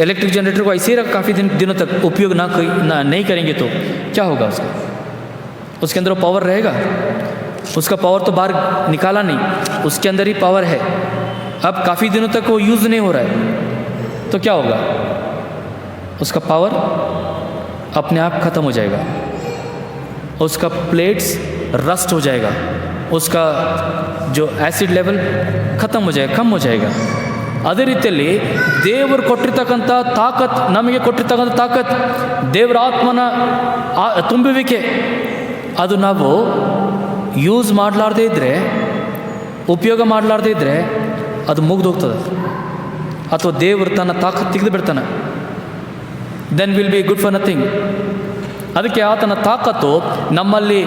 इलेक्ट्रिक जनरेटर को ऐसे ही रखा काफ़ी दिनों तक, उपयोग नहीं करेंगे तो क्या होगा? उसके अंदर वो पावर रहेगा? उसका पावर तो बाहर निकाला नहीं, उसके अंदर ही पावर है. अब काफ़ी दिनों तक वो यूज़ नहीं हो रहा है तो क्या होगा? उसका पावर अपने आप ख़त्म हो जाएगा, उसका प्लेट्स रस्ट हो जाएगा, उसका जो एसिड लेवल ख़त्म हो जाएगा, कम हो जाएगा. ಅದೇ ರೀತಿಯಲ್ಲಿ ದೇವರು ಕೊಟ್ಟಿರ್ತಕ್ಕಂಥ ತಾಕತ್, ನಮಗೆ ಕೊಟ್ಟಿರ್ತಕ್ಕಂಥ ತಾಕತ್, ದೇವರ ಆತ್ಮನ ತುಂಬುವಿಕೆ, ಅದು ನಾವು ಯೂಸ್ ಮಾಡಲಾರ್ದೇ ಇದ್ದರೆ, ಉಪಯೋಗ ಮಾಡಲಾರ್ದೇ ಇದ್ದರೆ ಅದು ಮುಗಿದೋಗ್ತದೆ, ಅಥವಾ ದೇವರು ತನ್ನ ತಾಕತ್ ತೆಗೆದು ಬಿಡ್ತಾನೆ. Then will be good for nothing. ಅದಕ್ಕೆ ಆತನ ತಾಕತ್ತು ನಮ್ಮಲ್ಲಿ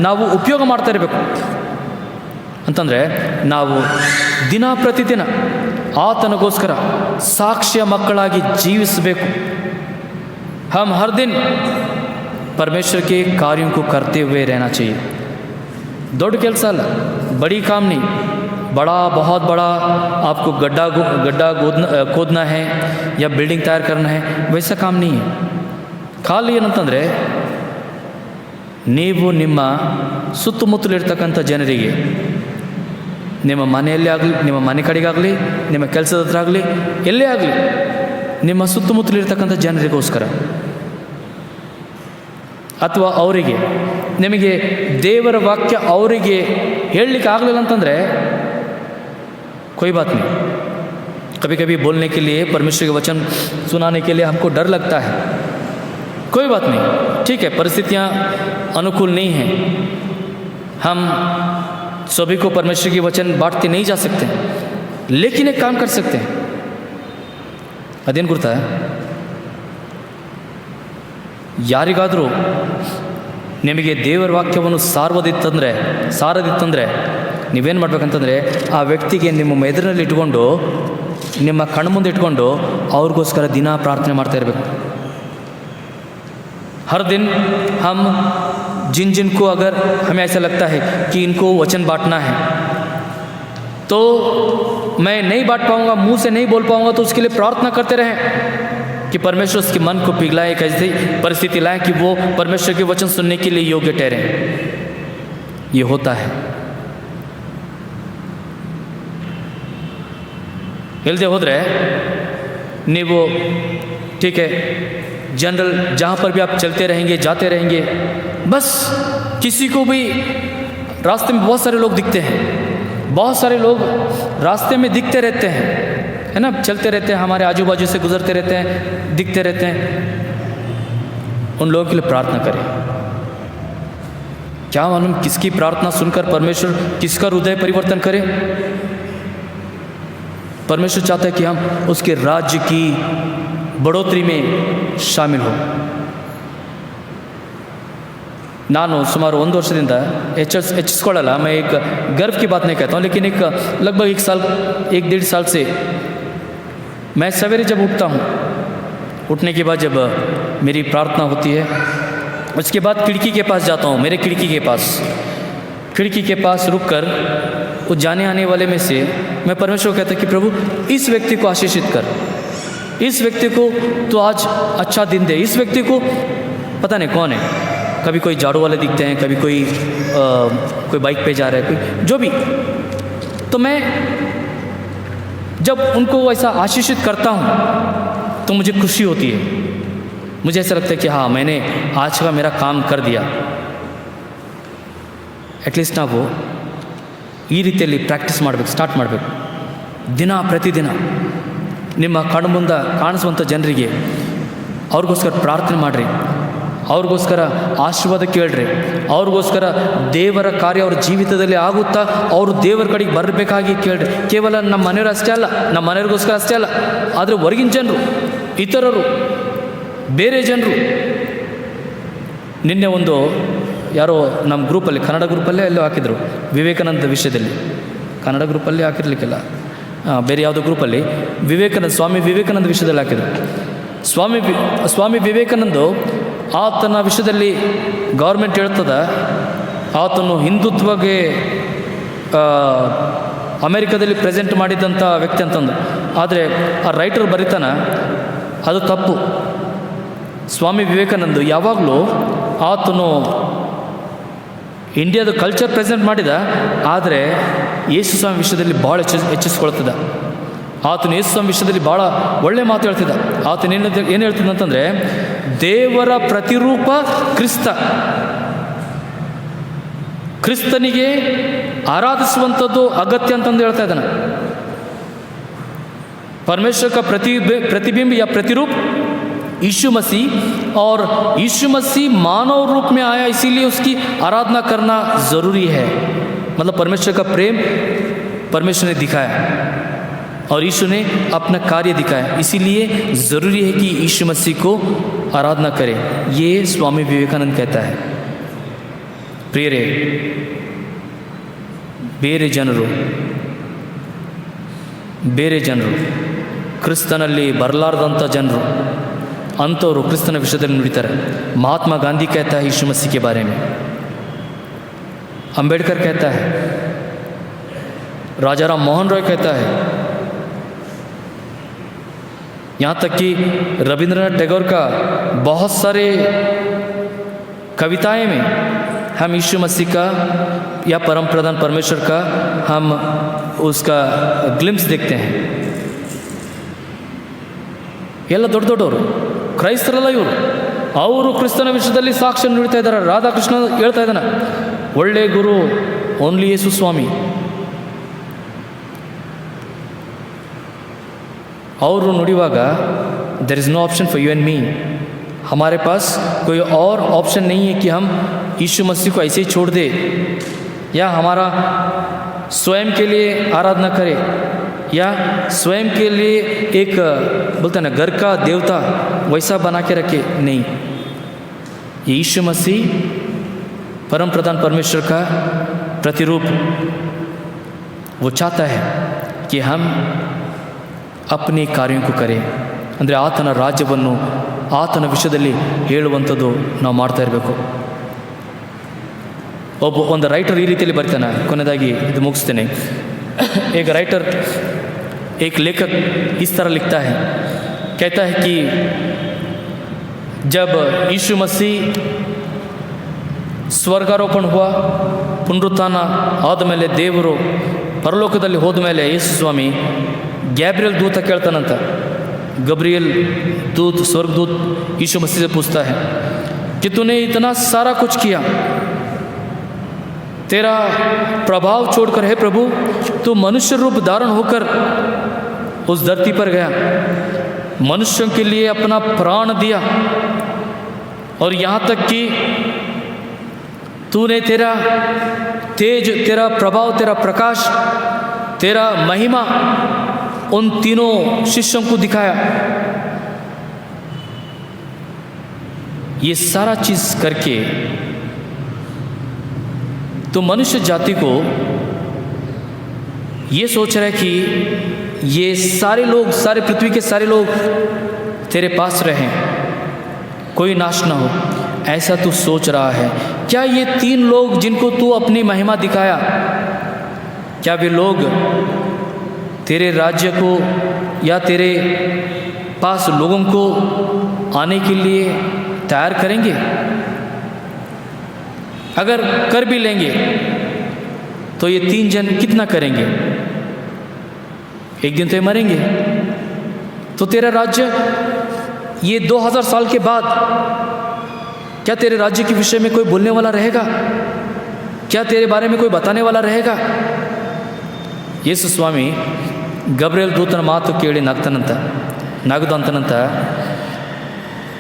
ನಾವು ಉಪಯೋಗ ಮಾಡ್ತಾ ಇರಬೇಕು. ಅಂತಂದರೆ ನಾವು ದಿನ ಪ್ರತಿದಿನ ಆತನಿಗೋಸ್ಕರ ಸಾಕ್ಷ್ಯ ಮಕ್ಕಳಾಗಿ ಜೀವಿಸಬೇಕು. हम हर दिन परमेश्वर के कार्यों को करते हुए रहना चाहिए. दौड़ ಕೆಲಸ ಅಲ್ಲ, बड़ी काम नहीं, बहुत बड़ा आपको गड्ढा खोदना है या बिल्डिंग तैयार करना है, वैसा काम नहीं है. ಖಾಲಿ ಏನಂತಂದರೆ, ನೀವು ನಿಮ್ಮ ಸುತ್ತಮುತ್ತಲಿರ್ತಕ್ಕಂಥ ಜನರಿಗೆ, ನಿಮ್ಮ ಮನೆಯಲ್ಲಿ ಆಗಲಿ, ನಿಮ್ಮ ಮನೆ ಕಡೆಗಾಗಲಿ, ನಿಮ್ಮ ಕೆಲಸದ ಹತ್ರ ಆಗಲಿ, ಎಲ್ಲೇ ಆಗಲಿ, ನಿಮ್ಮ ಸುತ್ತಮುತ್ತಲಿರ್ತಕ್ಕಂಥ ಜನರಿಗೋಸ್ಕರ, ಅಥವಾ ಅವರಿಗೆ ನಿಮಗೆ ದೇವರ ವಾಕ್ಯ ಅವರಿಗೆ ಹೇಳಲಿಕ್ಕೆ ಆಗಲಿಲ್ಲ ಅಂತಂದರೆ कोई बात नहीं. कभी कभी बोलने के लिए, परमेश्वर के वचन सुनाने के लिए हमको डर लगता है. कोई बात नहीं, ठीक है, परिस्थितियाँ अनुकूल नहीं हैं, हम सभी को परमेश्वर के वचन बांटते नहीं जा सकते, लेकिन एक काम कर सकते हैं. अದೇನು ಗೊತ್ತಾ, ಯಾರಿಗಾದರೂ ನಿಮಗೆ ದೇವರ ವಾಕ್ಯವನ್ನು ಸಾರದಿತ್ತಂದರೆ ನೀವೇನು ಮಾಡಬೇಕಂತಂದರೆ, ಆ ವ್ಯಕ್ತಿಗೆ ನಿಮ್ಮ ಎದುರಿನಲ್ಲಿ ಇಟ್ಕೊಂಡು, ನಿಮ್ಮ ಕಣ್ಮುಂದೆ ಇಟ್ಕೊಂಡು ಅವ್ರಿಗೋಸ್ಕರ ದಿನ ಪ್ರಾರ್ಥನೆ ಮಾಡ್ತಾ ಇರಬೇಕು. हर दिन हम जिनको अगर हमें ऐसा लगता है कि इनको वचन बांटना है, तो मैं नहीं बांट पाऊँगा, मुंह से नहीं बोल पाऊँगा, तो उसके लिए प्रार्थना करते रहें कि परमेश्वर उसके मन को पिघलाए, एक ऐसी परिस्थिति लाए कि वो परमेश्वर के वचन सुनने के लिए योग्य ठहरें. ये होता है. ಇಲ್ಲದೆ ಹೋದರೆ ನೀವು ठीक है, जनरल जहाँ पर भी आप चलते रहेंगे, जाते रहेंगे, बस किसी को भी रास्ते में बहुत सारे लोग दिखते हैं, बहुत सारे लोग रास्ते में दिखते रहते हैं, है ना, चलते रहते हैं, हमारे आजू बाजू से गुजरते रहते हैं, दिखते रहते हैं. उन लोगों के लिए प्रार्थना करें. क्या मालूम किसकी प्रार्थना सुनकर परमेश्वर किसका हृदय परिवर्तन करे. परमेश्वर चाहता है कि हम उसके राज्य की बढ़ोतरी में शामिल हो. ನಾನು ಸುಮಾರು 1 ವರ್ಷದಿಂದ ಹೆಚ್ಚಿಸ್ಕೊಳ್ಳಲ್ಲ, मैं एक गर्व की बात नहीं कहता हूँ, लेकिन एक लगभग 1-1.5 साल से मैं सवेरे जब उठता हूँ, उठने के बाद जब मेरी प्रार्थना होती है, उसके बाद खिड़की के पास जाता हूँ. मेरे खिड़की के पास रुक कर उस जाने आने वाले में से मैं परमेश्वर को कहता कि प्रभु इस व्यक्ति को आशीषित कर, इस व्यक्ति को तो आज अच्छा दिन दे, इस व्यक्ति को पता नहीं कौन है, कभी कोई झाड़ू वाले दिखते हैं, कभी कोई बाइक पे जा रहा है, कोई जो भी. तो मैं जब उनको ऐसा आशीषित करता हूँ तो मुझे खुशी होती है, मुझे ऐसा लगता है कि हाँ, मैंने आज का मेरा काम कर दिया. ಅಟ್ಲೀಸ್ಟ್ ನಾವು ಈ ರೀತಿಯಲ್ಲಿ ಪ್ರಾಕ್ಟೀಸ್ ಮಾಡಬೇಕು, ಸ್ಟಾರ್ಟ್ ಮಾಡಬೇಕು. ದಿನ ಪ್ರತಿದಿನ ನಿಮ್ಮ ಕಣ್ಮುಂದೆ ಕಾಣಿಸುವಂಥ ಜನರಿಗೆ ಅವ್ರಿಗೋಸ್ಕರ ಪ್ರಾರ್ಥನೆ ಮಾಡಿರಿ, ಅವ್ರಿಗೋಸ್ಕರ ಆಶೀರ್ವಾದ ಕೇಳ್ರಿ, ಅವ್ರಿಗೋಸ್ಕರ ದೇವರ ಕಾರ್ಯ ಅವ್ರ ಜೀವಿತದಲ್ಲಿ ಆಗುತ್ತಾ ಅವರು ದೇವರ ಕಡೆಗೆ ಬರಬೇಕಾಗಿ ಕೇಳ್ರಿ. ಕೇವಲ ನಮ್ಮ ಮನೆಯವರು ಅಷ್ಟೇ ಅಲ್ಲ, ನಮ್ಮ ಮನೆಯವ್ರಿಗೋಸ್ಕರ ಅಷ್ಟೇ ಅಲ್ಲ, ಆದರೆ ಹೊರಗಿನ ಜನರು, ಇತರರು, ಬೇರೆ ಜನರು. ನಿನ್ನೆ ಒಂದು ಯಾರೋ ನಮ್ಮ ಗ್ರೂಪಲ್ಲಿ, ಕನ್ನಡ ಗ್ರೂಪಲ್ಲೇ ಎಲ್ಲೋ ಹಾಕಿದರು, ವಿವೇಕಾನಂದ ವಿಷಯದಲ್ಲಿ. ಕನ್ನಡ ಗ್ರೂಪಲ್ಲಿ ಹಾಕಿರ್ಲಿಕ್ಕಿಲ್ಲ, ಬೇರೆ ಯಾವುದೋ ಗ್ರೂಪಲ್ಲಿ ಸ್ವಾಮಿ ವಿವೇಕಾನಂದ ವಿಷಯದಲ್ಲಿ ಹಾಕಿದರು. ಸ್ವಾಮಿ ವಿವೇಕಾನಂದ ಆತನ ವಿಷಯದಲ್ಲಿ ಗೌರ್ಮೆಂಟ್ ಹೇಳ್ತದ ಆತನು ಹಿಂದುತ್ವಗೆ ಅಮೇರಿಕಾದಲ್ಲಿ ಪ್ರೆಸೆಂಟ್ ಮಾಡಿದ್ದಂಥ ವ್ಯಕ್ತಿ ಅಂತಂದು. ಆದರೆ ಆ ರೈಟರ್ ಬರೀತಾನ ಅದು ತಪ್ಪು. ಸ್ವಾಮಿ ವಿವೇಕಾನಂದ ಯಾವಾಗಲೂ ಆತನು ಇಂಡಿಯಾದ ಕಲ್ಚರ್ ಪ್ರೆಸೆಂಟ್ ಮಾಡಿದ, ಆದರೆ ಯೇಸು ಸ್ವಾಮಿ ವಿಷಯದಲ್ಲಿ ಭಾಳ ಹೆಚ್ಚಿಸ್ಕೊಳ್ತದ. ಆತನು ಯೇಸು ಸ್ವಾಮಿ ವಿಷಯದಲ್ಲಿ ಭಾಳ ಒಳ್ಳೆ ಮಾತು ಹೇಳ್ತಿದ್ದ. ಆತನು ಏನು ಹೇಳ್ತಿದ್ದ ಅಂತಂದರೆ, ದೇವರ ಪ್ರತಿರೂಪ ಕ್ರಿಸ್ತನಿಗೆ ಆರಾಧಿಸುವಂಥದ್ದು ಅಗತ್ಯ ಅಂತಂದು ಹೇಳ್ತಾ ಇದ್ದಾನೆ. परमेश्वर का प्रतिबिंब या प्रतिरूप यीशु मसीह, और यीशु मसीह मानव रूप में आया, इसीलिए उसकी आराधना करना ज़रूरी है. मतलब परमेश्वर का प्रेम परमेश्वर ने दिखाया और यीशु ने अपना कार्य दिखाया, इसीलिए ज़रूरी है कि यीशु मसीह को आराधना करें. ये स्वामी विवेकानंद कहता है. प्रियರೇ, ಬೇರೆ ಜನರು ಕ್ರಿಸ್ತನಲ್ಲಿ ಬರಲಾರ್ದಂಥ ಜನರು ಅಂಥವರು ಕ್ರಿಸ್ತನ ವಿಷಯದಲ್ಲಿ ನುಡಿತಾರೆ. महात्मा गांधी कहता है यीशु मसीह के बारे में, अंबेडकर कहता है, राजा राम मोहन रॉय कहता है, यहाँ तक कि रविंद्रनाथ टैगोर का बहुत सारे कविताएं में हम यीशु मसीह का या परम प्रधान परमेश्वर का हम उसका ग्लिम्स देखते हैं. ಎಲ್ಲ ದೊಡ್ಡವರು ಕ್ರೈಸ್ತರಲ್ಲ ಇವರು, ಅವರು ಕ್ರಿಸ್ತನ ವಿಷಯದಲ್ಲಿ ಸಾಕ್ಷ್ಯ ನುಡಿತಾ ಇದ್ದಾರೆ. ರಾಧಾಕೃಷ್ಣ ಹೇಳ್ತಾ ಇದ್ದಾನೆ, ಒಳ್ಳೆ ಗುರು ಓನ್ಲಿ ಯೇಸು ಸ್ವಾಮಿ. ಅವರು ನುಡಿಯುವಾಗ there is no option for you and me. हमारे पास कोई और ऑप्शन नहीं है कि हम यीशु मसीह को ऐसे ही छोड़ दे या हमारा स्वयं के लिए आराधना करे या स्वयं के लिए एक बोलते हैं ना घर का देवता वैसा बना के रखे. नहीं, यीशु मसीह परम प्रधान परमेश्वर का प्रतिरूप, वो चाहता है कि हम अपने कार्यों को करें. ಅಂದರೆ ಆತನ ರಾಜ್ಯವನ್ನು ಆತನ ವಿಷಯದಲ್ಲಿ ಹೇಳುವಂಥದ್ದು ನಾವು ಮಾಡ್ತಾ ಇರಬೇಕು. ಒಂದು ರೈಟರ್ ಈ ರೀತಿಯಲ್ಲಿ ಬರ್ತಾನೆ. ಕೊನೆಯದಾಗಿ ಇದು ಮುಗಿಸ್ತೇನೆ. एक राइटर, एक लेखक इस तरह लिखता है, कहता है कि जब यीशु मसीह ಸ್ವರ್ಗಾರೋಪಣ हुआ, ಪುನರುತ್ಥಾನ ಆದಮೇಲೆ ದೇವರು ಪರಲೋಕದಲ್ಲಿ ಹೋದ ಮೇಲೆ ಯೇಸು ಸ್ವಾಮಿ गैब्रियल दूत ಕೇಳ್ತಾನಂತ. गब्रियल दूत, स्वर्गदूत यीशु मसीह से पूछता है कि तूने इतना सारा कुछ किया, तेरा प्रभाव छोड़कर है प्रभु, तू मनुष्य रूप धारण होकर उस धरती पर गया, मनुष्यों के लिए अपना प्राण दिया, और यहाँ तक कि तूने तेरा तेज, तेरा प्रभाव, तेरा प्रकाश, तेरा महिमा उन तीनों शिष्यों को दिखाया. ये सारा चीज़ करके तो मनुष्य जाति को ये सोच रहा है कि ये सारे लोग, सारे पृथ्वी के सारे लोग तेरे पास रहें, कोई नाश ना हो, ऐसा तू सोच रहा है. क्या ये तीन लोग जिनको तू अपनी महिमा दिखाया, क्या वे लोग तेरे राज्य को या तेरे पास लोगों को आने के लिए तैयार करेंगे? अगर कर भी लेंगे तो ये तीन जन कितना करेंगे? एक दिन तो ये मरेंगे. तो तेरा राज्य ये 2000 साल के बाद क्या तेरे राज्य के विषय में कोई बोलने वाला रहेगा? क्या तेरे बारे में कोई बताने वाला रहेगा? ಯೇಸು ಸ್ವಾಮಿ ಗಬ್ರಿಯಲ್ ದೂತನ ಮಾತು ಕೇಳಿ ನಗದು ಅಂತನಂತ,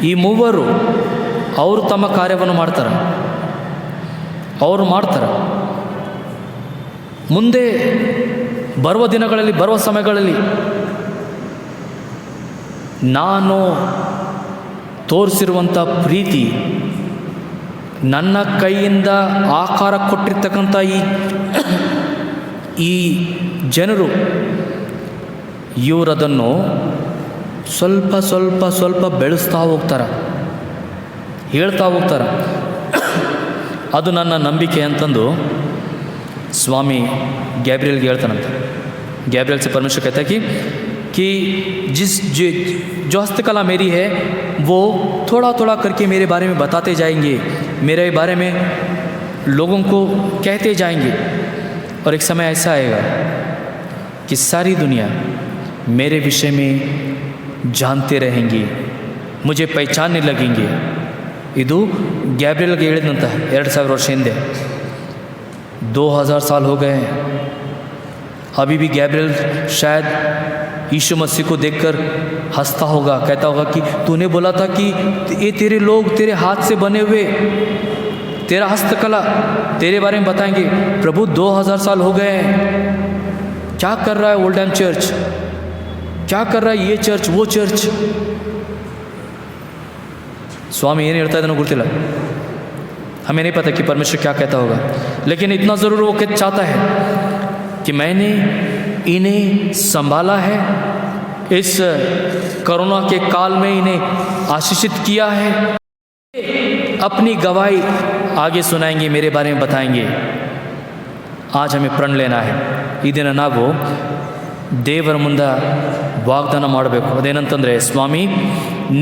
ಈ ಮೂವರು ಅವರು ತಮ್ಮ ಕಾರ್ಯವನ್ನು ಮಾಡ್ತಾರೆ. ಮುಂದೆ ಬರುವ ದಿನಗಳಲ್ಲಿ, ಬರುವ ಸಮಯಗಳಲ್ಲಿ ನಾನು ತೋರಿಸಿರುವಂಥ ಪ್ರೀತಿ, ನನ್ನ ಕೈಯಿಂದ ಆಕಾರ ಕೊಟ್ಟಿರ್ತಕ್ಕಂಥ ಈ ಜನರು, ಇವರದನ್ನು ಸ್ವಲ್ಪ ಸ್ವಲ್ಪ ಸ್ವಲ್ಪ ಬೆಳೆಸ್ತಾ ಹೋಗ್ತಾರೆ, ಹೇಳ್ತಾ ಹೋಗ್ತಾರೆ. ಅದು ನನ್ನ ನಂಬಿಕೆ ಅಂತಂದು स्वामी गैब्रियल के ಹೇಳ್ತಾನಂತೆ. गैब्रियल से परमेश्वर कहता है कि जो हस्तकला मेरी है वो थोड़ा थोड़ा करके मेरे बारे में बताते जाएंगे, मेरे बारे में लोगों को कहते जाएंगे, और एक समय ऐसा आएगा कि सारी दुनिया मेरे विषय में जानते रहेंगे, मुझे पहचानने लगेंगे. ಇದು ಗ್ಯಾಬ್ರಿಯಲ್ಗೆ ಹೇಳಿದಂತ 2000 ವರ್ಷ ಹಿಂದೆ. 2000 साल हो गए हैं. अभी भी गैब्रियल शायद यीशु मसीह को देखकर हंसता होगा, कहता होगा कि तूने बोला था कि ये तेरे लोग तेरे हाथ से बने हुए, तेरा हस्तकला तेरे बारे में बताएंगे. प्रभु 2000 साल हो गए हैं, क्या कर रहा है ओल्डन चर्च, क्या कर रहा है ये चर्च वो चर्च. स्वामी ಏನು ಹೇಳ್ತಾ ಇದ್ದಾನೋ ಗೊತ್ತಿಲ್ಲ, हमें नहीं पता कि परमेश्वर क्या कहता होगा, लेकिन इतना ज़रूर वो चाहता है कि मैंने इन्हें संभाला है, इस कोरोना के काल में इन्हें आशीषित किया है, अपनी गवाही आगे सुनाएंगे, मेरे बारे में बताएंगे. आज हमें प्रण लेना है. ಈ ದಿನ ನಾವು ದೇವರ ಮುಂದೆ ವಾಗ್ದಾನ ಮಾಡಬೇಕು. ಅದೇನಂತಂದರೆ, ಸ್ವಾಮಿ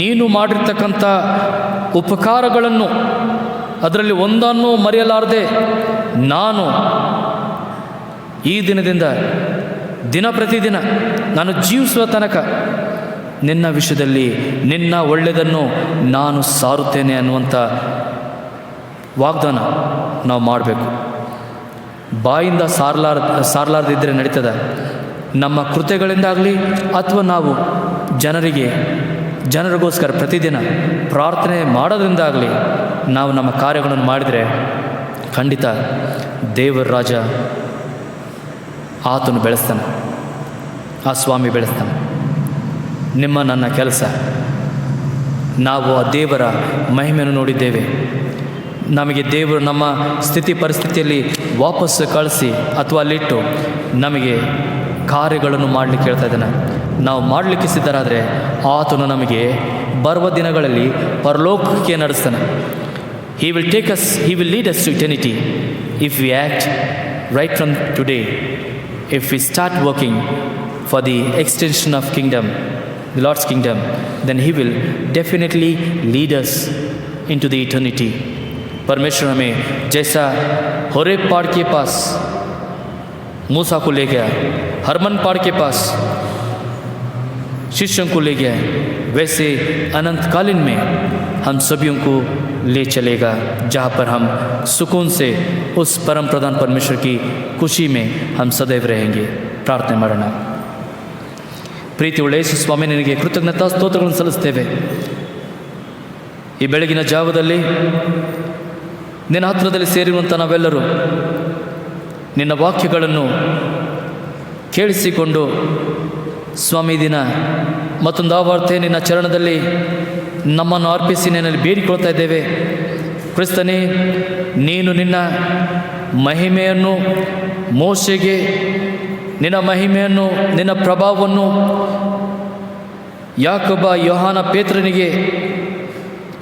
ನೀನು ಮಾಡಿರ್ತಕ್ಕಂಥ ಉಪಕಾರಗಳನ್ನು ಅದರಲ್ಲಿ ಒಂದನ್ನು ಮರೆಯಲಾರದೆ ನಾನು ಈ ದಿನದಿಂದ ದಿನ ಪ್ರತಿದಿನ ನಾನು ಜೀವಿಸುವ ತನಕ ನಿನ್ನ ವಿಷಯದಲ್ಲಿ ನಿನ್ನ ಒಳ್ಳೆಯದನ್ನು ನಾನು ಸಾರುತ್ತೇನೆ ಅನ್ನುವಂಥ ವಾಗ್ದಾನ ನಾವು ಮಾಡಬೇಕು. ಬಾಯಿಂದ ಸಾರಲಾರದಿದ್ದರೆ ನಡೀತದೆ. ನಮ್ಮ ಕೃತ್ಯಗಳಿಂದಾಗಲಿ ಅಥವಾ ನಾವು ಜನರಿಗೋಸ್ಕರ ಪ್ರತಿದಿನ ಪ್ರಾರ್ಥನೆ ಮಾಡೋದ್ರಿಂದಾಗಲಿ ನಾವು ನಮ್ಮ ಕಾರ್ಯಗಳನ್ನು ಮಾಡಿದರೆ ಖಂಡಿತ ದೇವರ ರಾಜ ಆತನು ಬೆಳೆಸ್ತಾನೆ, ಆ ಸ್ವಾಮಿ ಬೆಳೆಸ್ತಾನೆ. ನನ್ನ ಕೆಲಸ, ನಾವು ಆ ದೇವರ ಮಹಿಮೆಯನ್ನು ನೋಡಿದ್ದೇವೆ. ನಮಗೆ ದೇವರು ನಮ್ಮ ಸ್ಥಿತಿ ಪರಿಸ್ಥಿತಿಯಲ್ಲಿ ವಾಪಸ್ಸು ಕಳಿಸಿ ಅಥವಾ ಅಲ್ಲಿಟ್ಟು ನಮಗೆ ಕಾರ್ಯಗಳನ್ನು ಮಾಡಲಿಕ್ಕೆ ಹೇಳ್ತಾ ಇದ್ದಾನೆ. ನಾವು ಮಾಡಲಿಕ್ಕೆ ಸಿದ್ಧರಾದರೆ ಆತನು ನಮಗೆ ಬರುವ ದಿನಗಳಲ್ಲಿ ಪರಲೋಕಕ್ಕೆ ನಡೆಸ್ತಾನೆ. He will take us, He will lead us to eternity if we act right from today. If we start working for the extension of kingdom, the Lord's kingdom, then He will definitely lead us into the eternity. परमेश्वर हमें जैसा Horeb पहाड़ के पास मूसा को ले गया, हरमन पहाड़ के पास शिष्यों को ले गया, वैसे अनंतकालीन में हम सभी को ले चलेगा, जहाँ पर हम सुकून से उस परम प्रधान परमेश्वर की खुशी में हम सदैव रहेंगे. प्रार्थನೆ ಮಾಡೋಣ. ಪ್ರೀತಿ ಉಳ್ಳ ಯೇಸು ಸ್ವಾಮಿ, ನಿನಗೆ ಕೃತಜ್ಞತಾ ಸ್ತೋತ್ರಗಳನ್ನು ಸಲ್ಲಿಸ್ತೇವೆ. ಈ ಬೆಳಗಿನ ಜಾವದಲ್ಲಿ ನಿನ್ನ ಹತ್ತಿರದಲ್ಲಿ ಸೇರಿರುವಂಥ ನಾವೆಲ್ಲರೂ ನಿನ್ನ ವಾಕ್ಯಗಳನ್ನು ಕೇಳಿಸಿಕೊಂಡು ಸ್ವಾಮಿ ದಿನ ಮತ್ತೊಂದು ಆವರ್ತೆ ನಿನ್ನ ಚರಣದಲ್ಲಿ ನಮ್ಮನ್ನು ಅರ್ಪಿಸಿ ನಿನ್ನಲ್ಲಿ ಬೇಡಿಕೊಳ್ತಾ ಇದ್ದೇವೆ. ಕ್ರಿಸ್ತನೇ, ನೀನು ನಿನ್ನ ಮಹಿಮೆಯನ್ನು ಮೋಶೆಗೆ, ನಿನ್ನ ಮಹಿಮೆಯನ್ನು ನಿನ್ನ ಪ್ರಭಾವವನ್ನು ಯಾಕೋಬ, ಯೋಹಾನ, ಪೇತ್ರನಿಗೆ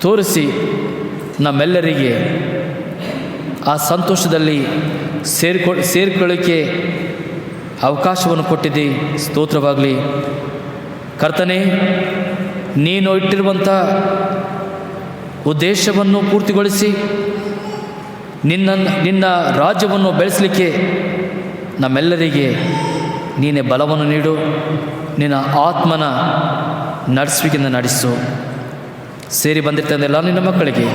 ತೋರಿಸಿ ನಮ್ಮೆಲ್ಲರಿಗೆ ಆ ಸಂತೋಷದಲ್ಲಿ ಸೇರಿಕೊಳ್ಳಿಕ್ಕೆ ಅವಕಾಶವನ್ನು ಕೊಟ್ಟಿದ್ದಿ. ಸ್ತೋತ್ರವಾಗಲಿ. ಕರ್ತನೇ, ನೀನು ಇಟ್ಟಿರುವಂಥ ಉದ್ದೇಶವನ್ನು ಪೂರ್ತಿಗೊಳಿಸಿ ನಿನ್ನ ರಾಜ್ಯವನ್ನು ಬೆಳೆಸಲಿಕ್ಕೆ ನಮ್ಮೆಲ್ಲರಿಗೆ ನೀನೇ ಬಲವನ್ನು ನೀಡು. ನಿನ್ನ ಆತ್ಮನ ನಡೆಸುವಿಕೆಯಿಂದ ನಡೆಸು. ಸೇರಿ ಬಂದಿರ್ತಂದೆಲ್ಲ ನಿನ್ನ ಮಕ್ಕಳಿಗೆ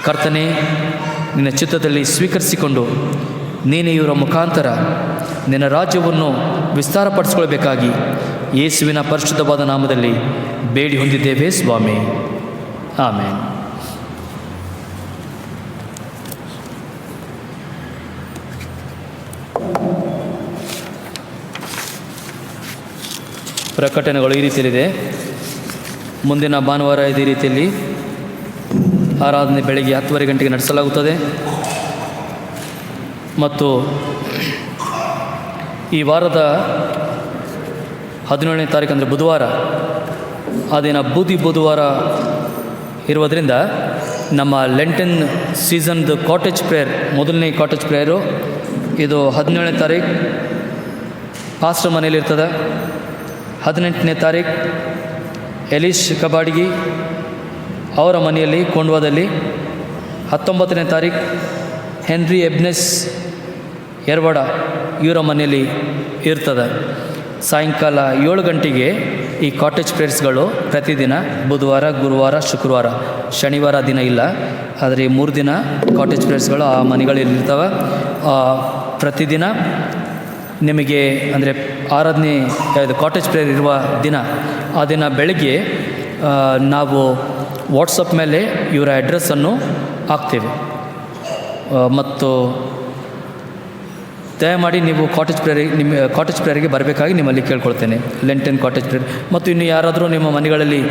ಕರ್ತನೇ, ನಿನ್ನ ಚಿತ್ತದಲ್ಲಿ ಸ್ವೀಕರಿಸಿಕೊಂಡು ನೀನು ಇವರ ಮುಖಾಂತರ ನಿನ್ನ ರಾಜ್ಯವನ್ನು ವಿಸ್ತಾರಪಡಿಸ್ಕೊಳ್ಬೇಕಾಗಿ ಯೇಸುವಿನ ಪರಿಶುದ್ಧವಾದ ನಾಮದಲ್ಲಿ ಬೇಡಿ ಹೊಂದಿದ್ದೇವೆ ಸ್ವಾಮಿ. ಆಮೇನ್. ಪ್ರಕಟಣೆಗಳು ಈ ರೀತಿಯಲ್ಲಿದೆ. ಮುಂದಿನ ಭಾನುವಾರ ಇದೇ ರೀತಿಯಲ್ಲಿ ಆರಾಧನೆ ಬೆಳಗ್ಗೆ 10:30 ಗಂಟೆಗೆ ನಡೆಸಲಾಗುತ್ತದೆ ಮತ್ತು ಈ ವಾರದ 17ನೇ ತಾರೀಕು ಅಂದರೆ ಬುಧವಾರ, ಆ ದಿನ ಬುಧವಾರ ಇರುವುದರಿಂದ ನಮ್ಮ ಲೆಂಟನ್ ಸೀಸನ್ದು ಕಾಟೇಜ್ ಪ್ರೇಯರ್, ಮೊದಲನೇ ಕಾಟೇಜ್ ಪ್ರೇಯರು ಇದು 17ನೇ ತಾರೀಕು ಪಾಸ್ಟರ್ ಮನೆಯಲ್ಲಿರ್ತದೆ. 18ನೇ ತಾರೀಕು ಎಲೀಶ್ ಕಬಾಡಿಗಿ ಅವರ ಮನೆಯಲ್ಲಿ ಕೊಂಡ್ವಾದಲ್ಲಿ. 19ನೇ ತಾರೀಕು ಹೆನ್ರಿ ಎಬ್ನೆಸ್ ಯರ್ವಾಡ ಇವರ ಮನೆಯಲ್ಲಿ ಇರ್ತದೆ. ಸಾಯಂಕಾಲ 7 ಗಂಟೆಗೆ ಈ ಕಾಟೇಜ್ ಪ್ರೇಯರ್ಸ್ಗಳು ಪ್ರತಿದಿನ ಬುಧವಾರ, ಗುರುವಾರ, ಶುಕ್ರವಾರ, ಶನಿವಾರ ದಿನ ಇಲ್ಲ, ಆದರೆ 3 ದಿನ ಕಾಟೇಜ್ ಪ್ರೇಯರ್ಸ್ಗಳು ಆ ಮನೆಗಳಲ್ಲಿರ್ತವೆ. ಪ್ರತಿದಿನ ನಿಮಗೆ ಅಂದರೆ ಆರಾಧನೆ ಕಾಟೇಜ್ ಪ್ರೇಯರ್ ಇರುವ ದಿನ, ಆ ದಿನ ಬೆಳಗ್ಗೆ ನಾವು ವಾಟ್ಸಪ್ ಮೇಲೆ ಇವರ ಅಡ್ರೆಸ್ಸನ್ನು ಹಾಕ್ತೇವೆ. ಮತ್ತು ದಯಮಾಡಿ ನೀವು ಕಾಟೇಜ್ ಪ್ರೇಯರ್ಗೆ ಬರಬೇಕಾಗಿ ನಿಮ್ಮಲ್ಲಿ ಕೇಳ್ಕೊಳ್ತೇನೆ. ಲೆಂಟನ್ ಕಾಟೇಜ್ ಪ್ರೇಯರ್. ಮತ್ತು ಇನ್ನು ಯಾರಾದರೂ ನಿಮ್ಮ ಮನೆಗಳಲ್ಲಿ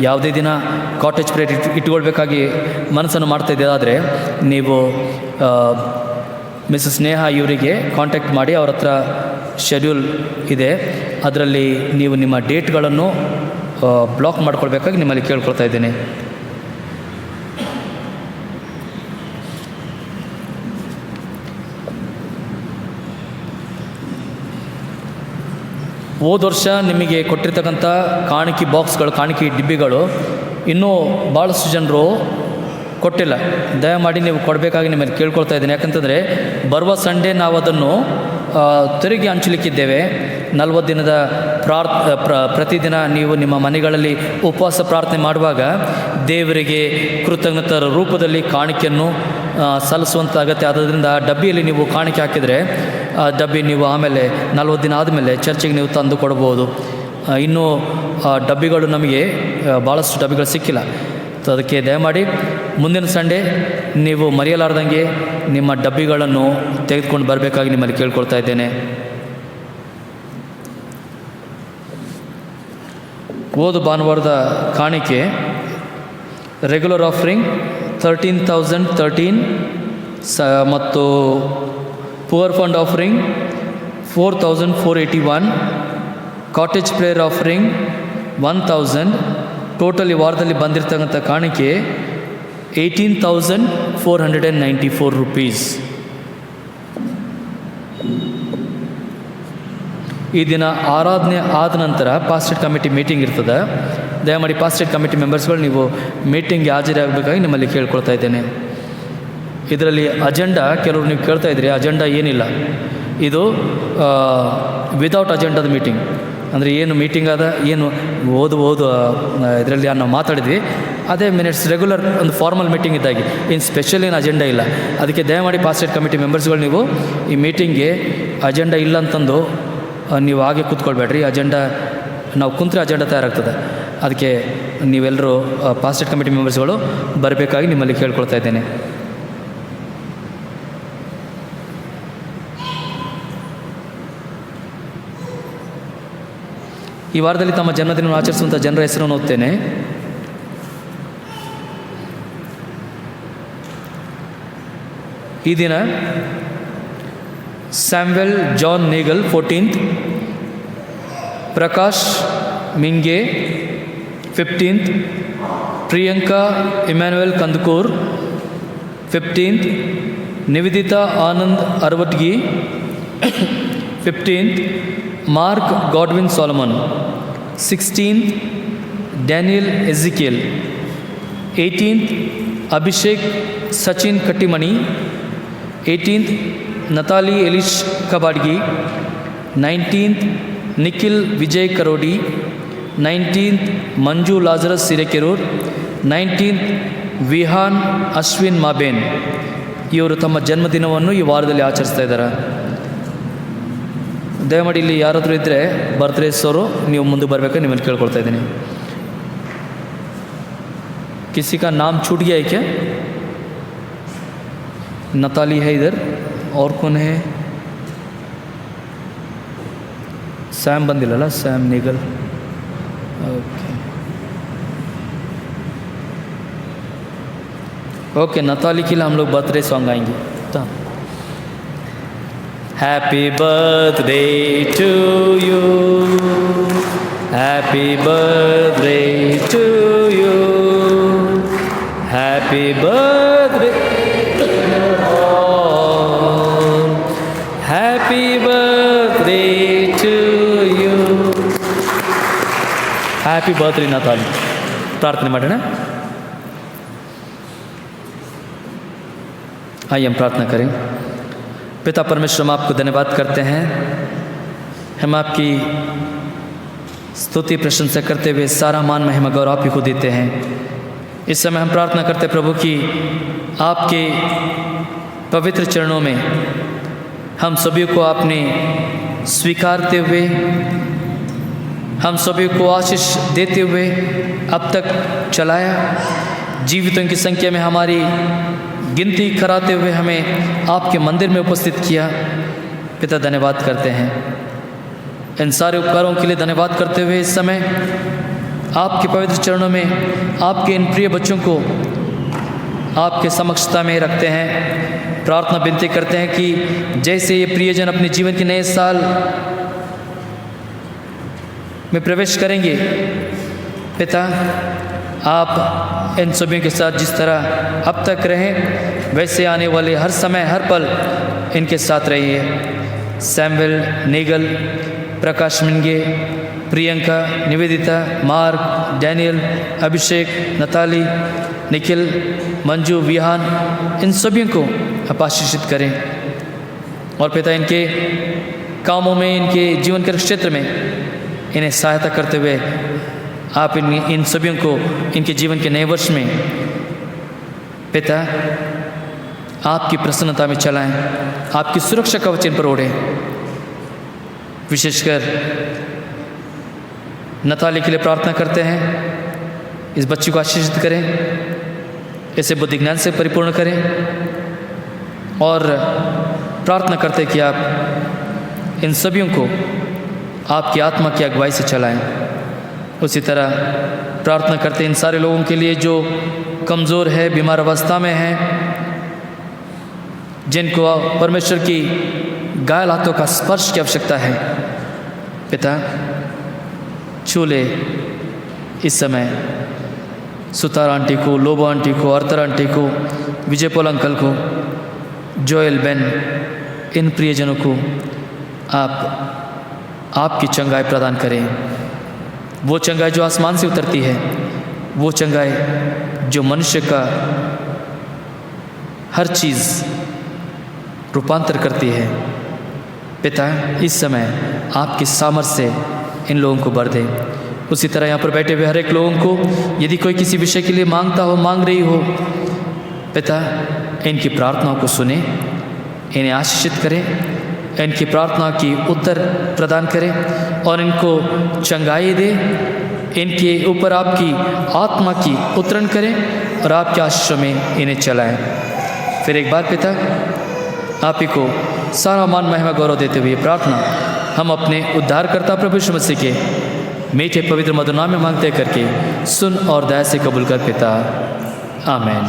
ಯಾವುದೇ ದಿನ ಕಾಟೇಜ್ ಪ್ರೇಯರ್ ಇಟ್ಕೊಳ್ಬೇಕಾಗಿ ಮನಸ್ಸನ್ನು ಮಾಡ್ತಾಯಿದ್ದಾದರೆ ನೀವು ಮಿಸಸ್ ಸ್ನೇಹ ಇವರಿಗೆ ಕಾಂಟ್ಯಾಕ್ಟ್ ಮಾಡಿ. ಅವ್ರ ಹತ್ರ ಶೆಡ್ಯೂಲ್ ಇದೆ, ಅದರಲ್ಲಿ ನೀವು ನಿಮ್ಮ ಡೇಟ್ಗಳನ್ನು ಬ್ಲಾಕ್ ಮಾಡ್ಕೊಳ್ಬೇಕಾಗಿ ನಿಮ್ಮಲ್ಲಿ ಕೇಳ್ಕೊಳ್ತಾ ಇದ್ದೇನೆ. ಹೋದ ವರ್ಷ ನಿಮಗೆ ಕೊಟ್ಟಿರ್ತಕ್ಕಂಥ ಕಾಣಿಕೆ ಬಾಕ್ಸ್ಗಳು, ಕಾಣಿಕೆ ಡಿಬ್ಬಿಗಳು ಇನ್ನೂ ಭಾಳಷ್ಟು ಜನರು ಕೊಟ್ಟಿಲ್ಲ. ದಯಮಾಡಿ ನೀವು ಕೊಡಬೇಕಾಗಿ ನಿಮ್ಮಲ್ಲಿ ಕೇಳ್ಕೊಳ್ತಾ ಇದ್ದೀನಿ. ಯಾಕಂತಂದರೆ ಬರುವ ಸಂಡೇ ನಾವು ಅದನ್ನು ತೆರಿಗೆ ಹಂಚಲಿಕ್ಕಿದ್ದೇವೆ. 40 ದಿನದ ಪ್ರತಿದಿನ ನೀವು ನಿಮ್ಮ ಮನೆಗಳಲ್ಲಿ ಉಪವಾಸ ಪ್ರಾರ್ಥನೆ ಮಾಡುವಾಗ ದೇವರಿಗೆ ಕೃತಜ್ಞತರ ರೂಪದಲ್ಲಿ ಕಾಣಿಕೆಯನ್ನು ಸಲ್ಲಿಸುವಂಥ ಅಗತ್ಯ. ಆದ್ದರಿಂದ ಡಬ್ಬಿಯಲ್ಲಿ ನೀವು ಕಾಣಿಕೆ ಹಾಕಿದರೆ ಆ ಡಬ್ಬಿ ನೀವು ಆಮೇಲೆ 40 ದಿನ ಆದಮೇಲೆ ಚರ್ಚಿಗೆ ನೀವು ತಂದು ಕೊಡ್ಬೋದು. ಇನ್ನೂ ಡಬ್ಬಿಗಳು ನಮಗೆ ಭಾಳಷ್ಟು ಡಬ್ಬಿಗಳು ಸಿಕ್ಕಿಲ್ಲ. ಅದಕ್ಕೆ ದಯಮಾಡಿ ಮುಂದಿನ ಸಂಡೇ ನೀವು ಮರೆಯಲಾರ್ದಂಗೆ ನಿಮ್ಮ ಡಬ್ಬಿಗಳನ್ನು ತೆಗೆದುಕೊಂಡು ಬರಬೇಕಾಗಿ ನಿಮ್ಮಲ್ಲಿ ಕೇಳ್ಕೊಳ್ತಾ ಇದ್ದೇನೆ. ಹೋದ ಭಾನುವಾರದ ಕಾಣಿಕೆ ರೆಗ್ಯುಲರ್ ಆಫರಿಂಗ್ 13,013 ಮತ್ತು poor fund offering 4,481, cottage prayer offering 1,000. Total ಈ ವಾರದಲ್ಲಿ ಬಂದಿರತಕ್ಕಂಥ ಕಾಣಿಕೆ 18,494 ರೂಪೀಸ್. ಈ ದಿನ ಆರಾಧನೆ ಆದ ನಂತರ ಪಾಸ್ಟೇಟ್ ಕಮಿಟಿ ಮೀಟಿಂಗ್ ಇರ್ತದೆ. ದಯಮಾಡಿ ಪಾಸ್ಟೇಟ್ ಕಮಿಟಿ ಮೆಂಬರ್ಸ್ಗಳು ನೀವು ಮೀಟಿಂಗ್ಗೆ ಹಾಜರಾಗಬೇಕಾಗಿ ನಿಮ್ಮಲ್ಲಿ ಕೇಳ್ಕೊಳ್ತಾ ಇದ್ದೇನೆ. ಇದರಲ್ಲಿ ಅಜೆಂಡಾ ಕೆಲವರು ನೀವು ಕೇಳ್ತಾ ಇದ್ರಿ, ಅಜೆಂಡಾ ಏನಿಲ್ಲ. ಇದು ವಿದೌಟ್ ಅಜೆಂಡಾದ ಮೀಟಿಂಗ್. ಅಂದರೆ ಏನು ಮೀಟಿಂಗ್ ಆದ ಏನು ಓದು ಇದರಲ್ಲಿ ನಾವು ಮಾತಾಡಿದ್ವಿ ಅದೇ ಮಿನಿಟ್ಸ್, ರೆಗ್ಯುಲರ್ ಒಂದು ಫಾರ್ಮಲ್ ಮೀಟಿಂಗ್ ಇದ್ದಾಗಿ, ಏನು ಸ್ಪೆಷಲ್ ಏನು ಅಜೆಂಡಾ ಇಲ್ಲ. ಅದಕ್ಕೆ ದಯಮಾಡಿ ಪಾಸ್ಟೇಟ್ ಕಮಿಟಿ ಮೆಂಬರ್ಸ್ಗಳು ನೀವು ಈ ಮೀಟಿಂಗ್ಗೆ ಅಜೆಂಡಾ ಇಲ್ಲ ಅಂತಂದು ನೀವು ಹಾಗೆ ಕೂತ್ಕೊಳ್ಬೇಡ್ರಿ. ಅಜೆಂಡಾ ನಾವು ಕುಂತ್ರೆ ಅಜೆಂಡಾ ತಯಾರಾಗ್ತದೆ. ಅದಕ್ಕೆ ನೀವೆಲ್ಲರೂ ಪಾಸ್ಟೇಟ್ ಕಮಿಟಿ ಮೆಂಬರ್ಸ್ಗಳು ಬರಬೇಕಾಗಿ ನಿಮ್ಮಲ್ಲಿ ಕೇಳ್ಕೊಳ್ತಾ ಇದ್ದೇನೆ. ಈ ವಾರದಲ್ಲಿ ತಮ್ಮ ಜನ್ಮದಿನವನ್ನು ಆಚರಿಸುವಂಥ ಜನರ ಹೆಸರನ್ನು ಓದ್ತೇನೆ. ಈ ದಿನ Samuel John Negal 14th, Prakash Minge 15th, Priyanka Emmanuel Kandakur 15th, Nivedita Anand Aravatgi 15th, Mark Godwin Solomon 16th, Daniel Ezekiel 18th, Abhishek Sachin Kattimani 18th, Natalie Elish Kabadgi 19th, Nikhil Vijay Karodi 19th, Manju Lazarus Sirekerur 19th, Vihaan Ashwin Maben. ಇವರು ತಮ್ಮ ಜನ್ಮದಿನವನ್ನು ಈ ವಾರದಲ್ಲಿ ಆಚರಿಸ್ತಾ ಇದ್ದಾರೆ. ದಯಮಾಡಿ ಇಲ್ಲಿ ಯಾರಾದರೂ ಇದ್ದರೆ ಬರ್ತ್ಡೇಸವರು ನೀವು ಮುಂದೆ ಬರಬೇಕು, ನಿಮ್ಮನ್ನು ಕೇಳ್ಕೊಳ್ತಾ ಇದ್ದೀನಿ. किसी का नाम छूट गया है क्या? नताली है इधर, और कौन है? सैम बंदिलला, सैम निगल. ओके नताली के लिए हम लोग बर्थडे सॉन्ग गाएंगे. Happy birthday to you, happy birthday to you, happy birthday, happy birthday to you. Happy birthday Natalie. प्रार्थना ಮಾಡೋಣ. आइए हम प्रार्थना करें. पिता परमेश्वर, हम आपको धन्यवाद करते हैं. हम आपकी स्तुति प्रशंसा करते हुए सारा मान महिमा गौरव आप ही को देते हैं. इस समय हम प्रार्थना करते प्रभु कि आपके पवित्र चरणों में हम सभी को आपने स्वीकारते हुए, हम सभी को आशीष देते हुए अब तक चलाया. जीवितों की संख्या में हमारी गिनती कराते हुए हमें आपके मंदिर में उपस्थित किया. पिता धन्यवाद करते हैं. इन सारे उपकारों के लिए धन्यवाद करते हुए इस समय आपके पवित्र चरणों में आपके इन प्रिय बच्चों को आपके समक्षता में रखते हैं. प्रार्थना विनती करते हैं कि जैसे ये प्रियजन अपने जीवन के नए साल में प्रवेश करेंगे, पिता आप इन सभी के साथ जिस तरह अब तक रहें वैसे आने वाले हर समय हर पल इनके साथ रहिए. सैमुअल, नेगल, प्रकाश मिंगे, प्रियंका, निवेदिता, मार्क, डैनियल, अभिषेक, नताली, निखिल, मंजू, विहान, इन सभी को आप आशीषित करें. और पिता इनके कामों में, इनके जीवन के क्षेत्र में इन्हें सहायता करते हुए आप इन सभी को इनके जीवन के नए वर्ष में पिता आपकी प्रसन्नता में चलाएं. आपकी सुरक्षा कवच इन पर ओढ़े. विशेषकर नताली के लिए प्रार्थना करते हैं. इस बच्ची को आशीषित करें, इसे बुद्धि ज्ञान से परिपूर्ण करें. और प्रार्थना करते हैं कि आप इन सभी को आपकी आत्मा की अगुवाई से चलाएं. उसी तरह प्रार्थना करते हैं इन सारे लोगों के लिए जो कमज़ोर है, बीमार अवस्था में हैं, जिनको परमेश्वर की घायल हाथों का स्पर्श की आवश्यकता है. पिता छू ले इस समय सुतार आंटी को, लोबो आंटी को, अर्थर आंटी को, विजय पोल अंकल को, जोएल बेन, इन प्रियजनों को आपकी चंगाई प्रदान करें. वो चंगाई जो आसमान से उतरती है, वो चंगाई जो मनुष्य का हर चीज़ रूपांतर करती है. पिता इस समय आपकी सामर्थ्य से इन लोगों को भर दें. उसी तरह यहाँ पर बैठे हुए हर एक लोगों को यदि कोई किसी विषय के लिए मांगता हो, मांग रही हो, पिता इनकी प्रार्थनाओं को सुने, इन्हें आशीषित करें, इनकी प्रार्थना की उत्तर प्रदान करें और इनको चंगाई दे. इनके ऊपर आपकी आत्मा की उतरण करें और आपके आशीषों में इन्हें चलाएं. फिर एक बार पिता आप ही को सारा मान महिमा गौरव देते हुए प्रार्थना हम अपने उद्धारकर्ता प्रभु यीशु मसीह के मीठे पवित्र मधुर नाम में मांगते करके सुन और दया से कबूल कर पिता. आमीन.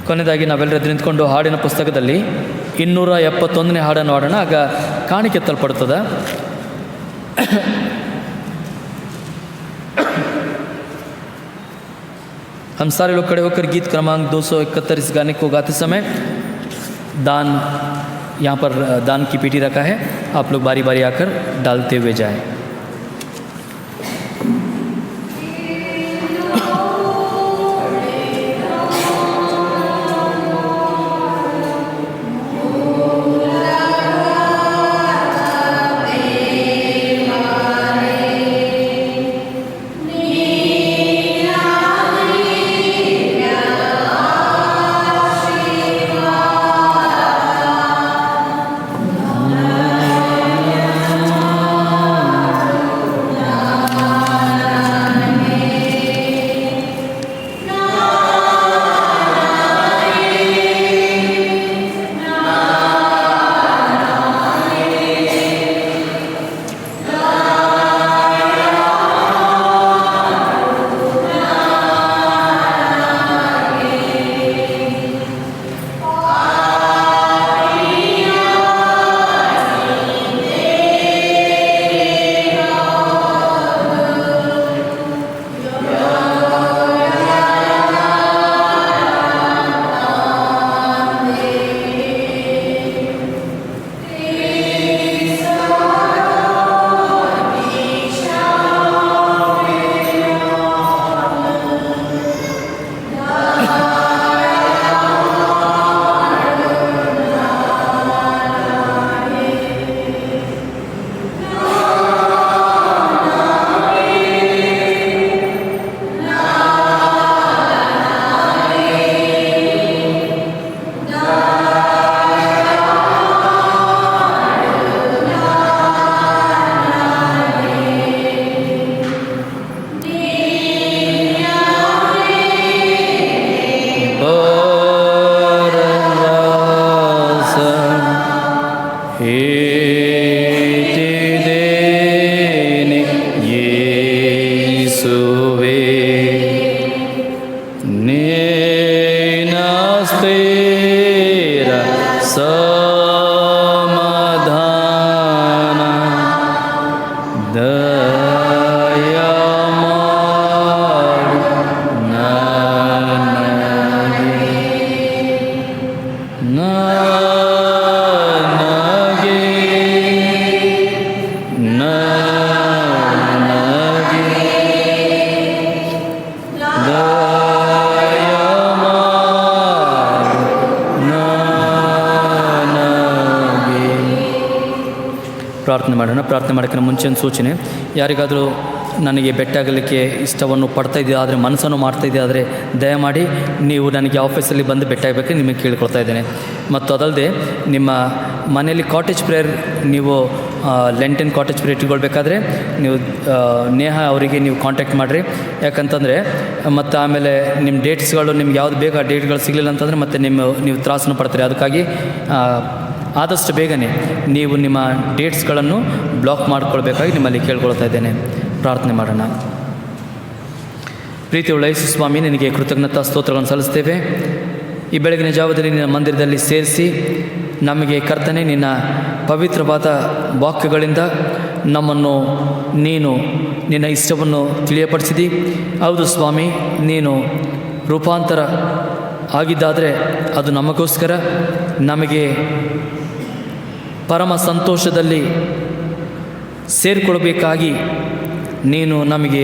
ಕೊನೆಯದಾಗಿ ನಾವೆಲ್ಲರೂ ನಿಂತ್ಕೊಂಡು ಹಾಡಿನ ಪುಸ್ತಕದಲ್ಲಿ 271ನೇ ಹಾಡನ್ನು ಹಾಡೋಣ. ಆಗ ಕಾಣಿಕೆ ತಲುಪಡ್ತದೆ. हम सारे लोग खड़े होकर गीत क्रमांक 271 इस गाने को गाते समय दान, यहाँ पर दान की पेटी रखा है, आप लोग बारी बारी आकर डालते हुए जाएं. ಏತಿದ್ದೇನೆ ಯೇಸುವೇ, ನಿನ್ನ ಸ್ಥಿರ ಸಮಾಧಾನ ದಯ ಮಾಡು ನನಗೆ, ನನಗೆ ದಯ ಮಾಡು ನನಗೆ. ಪ್ರಾರ್ಥನೆ ಮಾಡೋಣ. ಪ್ರಾರ್ಥನೆ ಮಾಡೋಕ್ಕಿಂತ ಮುಂಚೆ ಒಂದು ಸೂಚನೆ, ಯಾರಿಗಾದರೂ ನನಗೆ ಭೇಟಿಯಾಗಲಿಕ್ಕೆ ಇಷ್ಟವನ್ನು ಪಡ್ತಾ ಇದೆಯಾ ಆದರೆ ಮನಸ್ಸನ್ನು ಮಾಡ್ತಾ ಇದೆಯಾ ಆದರೆ ದಯಮಾಡಿ ನೀವು ನನಗೆ ಆಫೀಸಲ್ಲಿ ಬಂದು ಭೇಟಿಯಾಗಬೇಕು ನಿಮಗೆ ಕೇಳ್ಕೊಳ್ತಾ ಇದ್ದೇನೆ. ಮತ್ತು ಅದಲ್ಲದೆ ನಿಮ್ಮ ಮನೆಯಲ್ಲಿ ಕಾಟೇಜ್ ಪ್ರೇಯರ್ ನೀವು ಲೆಂಟನ್ ಕಾಟೇಜ್ ಪ್ರೇಯರ್ ಇಟ್ಕೊಳ್ಬೇಕಾದ್ರೆ ನೀವು ನೇಹ ಅವರಿಗೆ ನೀವು ಕಾಂಟ್ಯಾಕ್ಟ್ ಮಾಡಿರಿ. ಯಾಕಂತಂದರೆ ಮತ್ತು ಆಮೇಲೆ ನಿಮ್ಮ ಡೇಟ್ಸ್ಗಳು ನಿಮ್ಗೆ ಯಾವುದು ಬೇಕು ಆ ಡೇಟ್ಗಳು ಸಿಗಲಿಲ್ಲ ಅಂತಂದರೆ ಮತ್ತೆ ನೀವು ತ್ರಾಸನ್ನು ಪಡ್ತೀರಿ. ಅದಕ್ಕಾಗಿ ಆದಷ್ಟು ಬೇಗನೆ ನೀವು ನಿಮ್ಮ ಡೇಟ್ಸ್ಗಳನ್ನು ಬ್ಲಾಕ್ ಮಾಡಿಕೊಳ್ಬೇಕಾಗಿ ನಿಮ್ಮಲ್ಲಿ ಕೇಳ್ಕೊಳ್ತಾ ಇದ್ದೇನೆ. ಪ್ರಾರ್ಥನೆ ಮಾಡೋಣ. ಪ್ರೀತಿಯುಳ್ಳ ಯೇಸು ಸ್ವಾಮಿ, ನಿನಗೆ ಕೃತಜ್ಞತಾ ಸ್ತೋತ್ರಗಳನ್ನು ಸಲ್ಲಿಸ್ತೇವೆ. ಈ ಬೆಳಗಿನ ಜಾವದಲ್ಲಿ ನಿನ್ನ ಮಂದಿರದಲ್ಲಿ ಸೇರಿಸಿ ನಮಗೆ ಕರ್ತನೆ ನಿನ್ನ ಪವಿತ್ರವಾದ ವಾಕ್ಯಗಳಿಂದ ನಮ್ಮನ್ನು ನೀನು ನಿನ್ನ ಇಷ್ಟವನ್ನು ತಿಳಿಯಪಡಿಸಿದಿ. ಹೌದು ಸ್ವಾಮಿ, ನೀನು ರೂಪಾಂತರ ಆಗಿದ್ದಾದರೆ ಅದು ನಮಗೋಸ್ಕರ, ನಮಗೆ ಪರಮ ಸಂತೋಷದಲ್ಲಿ ಸೇರಿಕೊಳ್ಬೇಕಾಗಿ ನೀನು ನಮಗೆ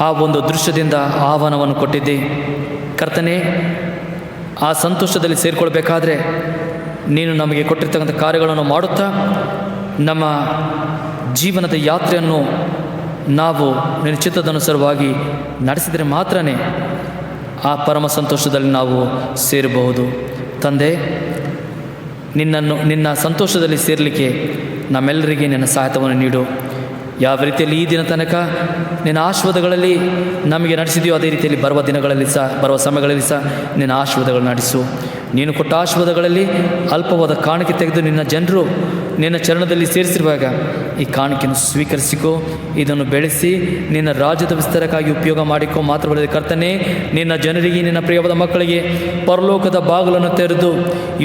ಆ ಒಂದು ದೃಶ್ಯದಿಂದ ಆಹ್ವಾನವನ್ನು ಕೊಟ್ಟಿದ್ದೆ ಕರ್ತನೆ. ಆ ಸಂತೋಷದಲ್ಲಿ ಸೇರಿಕೊಳ್ಬೇಕಾದ್ರೆ ನೀನು ನಮಗೆ ಕೊಟ್ಟಿರ್ತಕ್ಕಂಥ ಕಾರ್ಯಗಳನ್ನು ಮಾಡುತ್ತಾ ನಮ್ಮ ಜೀವನದ ಯಾತ್ರೆಯನ್ನು ನಾವು ನಿನ್ನ ಚಿತ್ತದನುಸಾರವಾಗಿ ನಡೆಸಿದರೆ ಮಾತ್ರ ಆ ಪರಮ ಸಂತೋಷದಲ್ಲಿ ನಾವು ಸೇರಬಹುದು. ತಂದೆ, ನಿನ್ನ ಸಂತೋಷದಲ್ಲಿ ಸೇರಲಿಕ್ಕೆ ನಮ್ಮೆಲ್ಲರಿಗೆ ನಿನ್ನ ಸಹಾಯವನ್ನು ನೀಡು. ಯಾವ ರೀತಿಯಲ್ಲಿ ಈ ದಿನ ತನಕ ನಿನ್ನ ಆಶೀರ್ವಾದಗಳಲ್ಲಿ ನಮಗೆ ನಡೆಸಿದೆಯೋ ಅದೇ ರೀತಿಯಲ್ಲಿ ಬರುವ ದಿನಗಳಲ್ಲಿ ಸಹ, ಬರುವ ಸಮಯಗಳಲ್ಲಿ ಸಹ ನಿನ್ನ ಆಶೀರ್ವಾದಗಳನ್ನು ನಡೆಸು. ನೀನು ಕೊಟ್ಟ ಆಶೀರ್ವಾದಗಳಲ್ಲಿ ಅಲ್ಪವಾದ ಕಾಣಿಕೆ ತೆಗೆದು ನಿನ್ನ ಜನರು ನಿನ್ನ ಚರಣದಲ್ಲಿ ಸೇರಿಸಿರುವಾಗ ಈ ಕಾಣಿಕೆಯನ್ನು ಸ್ವೀಕರಿಸಿಕೋ, ಇದನ್ನು ಬೆಳೆಸಿ ನಿನ್ನ ರಾಜ್ಯದ ವಿಸ್ತಾರಕ್ಕಾಗಿ ಉಪಯೋಗ ಮಾಡಿಕೋ. ಮಾತ್ರವಲ್ಲದೆ ಕರ್ತನೆ, ನಿನ್ನ ಜನರಿಗೆ, ನಿನ್ನ ಪ್ರಿಯವಾದ ಮಕ್ಕಳಿಗೆ ಪರಲೋಕದ ಬಾಗಿಲನ್ನು ತೆರೆದು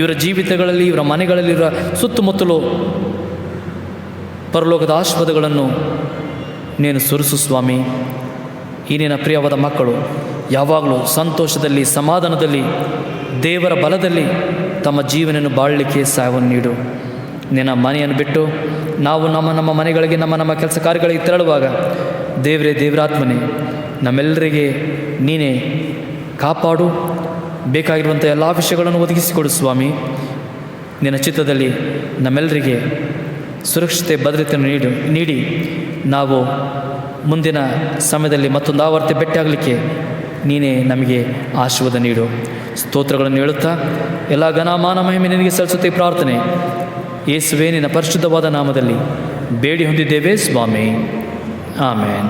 ಇವರ ಜೀವಿತಗಳಲ್ಲಿ, ಇವರ ಮನೆಗಳಲ್ಲಿರುವ ಸುತ್ತಮುತ್ತಲು ಪರಲೋಕದ ಆಶೀರ್ವಾದಗಳನ್ನು ನೀನು ಸುರಿಸು ಸ್ವಾಮಿ. ಈ ನಿನ್ನ ಪ್ರಿಯವಾದ ಮಕ್ಕಳು ಯಾವಾಗಲೂ ಸಂತೋಷದಲ್ಲಿ, ಸಮಾಧಾನದಲ್ಲಿ, ದೇವರ ಬಲದಲ್ಲಿ ತಮ್ಮ ಜೀವನವನ್ನು ಬಾಳಲಿಕ್ಕೆ ಸಹಾಯವನ್ನು ನೀಡು. ನಿನ್ನ ಮನೆಯನ್ನು ಬಿಟ್ಟು ನಾವು ನಮ್ಮ ಮನೆಗಳಿಗೆ, ನಮ್ಮ ಕೆಲಸ ಕಾರ್ಯಗಳಿಗೆ ತೆರಳುವಾಗ ದೇವರಾತ್ಮನೇ ನಮ್ಮೆಲ್ಲರಿಗೆ ನೀನೇ ಕಾಪಾಡು. ಬೇಕಾಗಿರುವಂಥ ಎಲ್ಲ ವಿಷಯಗಳನ್ನು ಒದಗಿಸಿಕೊಡು ಸ್ವಾಮಿ. ನಿನ್ನ ಚಿತ್ತದಲ್ಲಿ ನಮ್ಮೆಲ್ಲರಿಗೆ ಸುರಕ್ಷತೆ, ಭದ್ರತೆಯನ್ನು ನೀಡಿ ನಾವು ಮುಂದಿನ ಸಮಯದಲ್ಲಿ ಮತ್ತೊಂದು ಆವರ್ತಿ ಭೇಟಿಯಾಗಲಿಕ್ಕೆ ನೀನೇ ನಮಗೆ ಆಶೀರ್ವಾದ ನೀಡು. ಸ್ತೋತ್ರಗಳನ್ನು ಹೇಳುತ್ತಾ ಎಲ್ಲ ಘನಮಾನ ಮಹಿಮೆ ನಿನಗೆ ಸಲ್ಲಿಸುತ್ತೆ ಪ್ರಾರ್ಥನೆ ಯೇಸುವೇ ನಿನ್ನ ಪರಿಶುದ್ಧವಾದ ನಾಮದಲ್ಲಿ ಬೇಡಿ ಹೊಂದಿದ್ದೇವೆ ಸ್ವಾಮಿ, ಆಮೇನ್.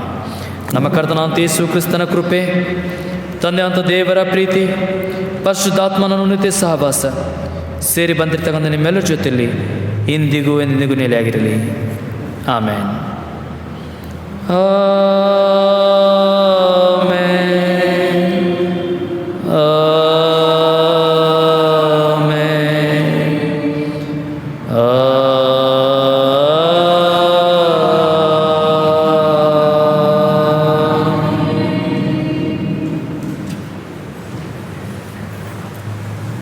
ನಮ್ಮ ಕರ್ತನಾದ ಯೇಸು ಕ್ರಿಸ್ತನ ಕೃಪೆ, ತಂದೆ ಅಂತ ದೇವರ ಪ್ರೀತಿ, ಪರಿಶುದ್ಧಾತ್ಮನ ಉನ್ನತ ಸಹವಾಸ ಸೇರಿ ಬಂದಿರ್ತಕ್ಕಂಥ ನಿಮ್ಮೆಲ್ಲರ ಜೊತೆಯಲ್ಲಿ ಇಂದಿಗೂ ಎಂದಿಗೂ ನೆಲೆಯಾಗಿರಲಿ. ಆಮೇನ್. ಆಮೇನ್. ಆಮೇನ್.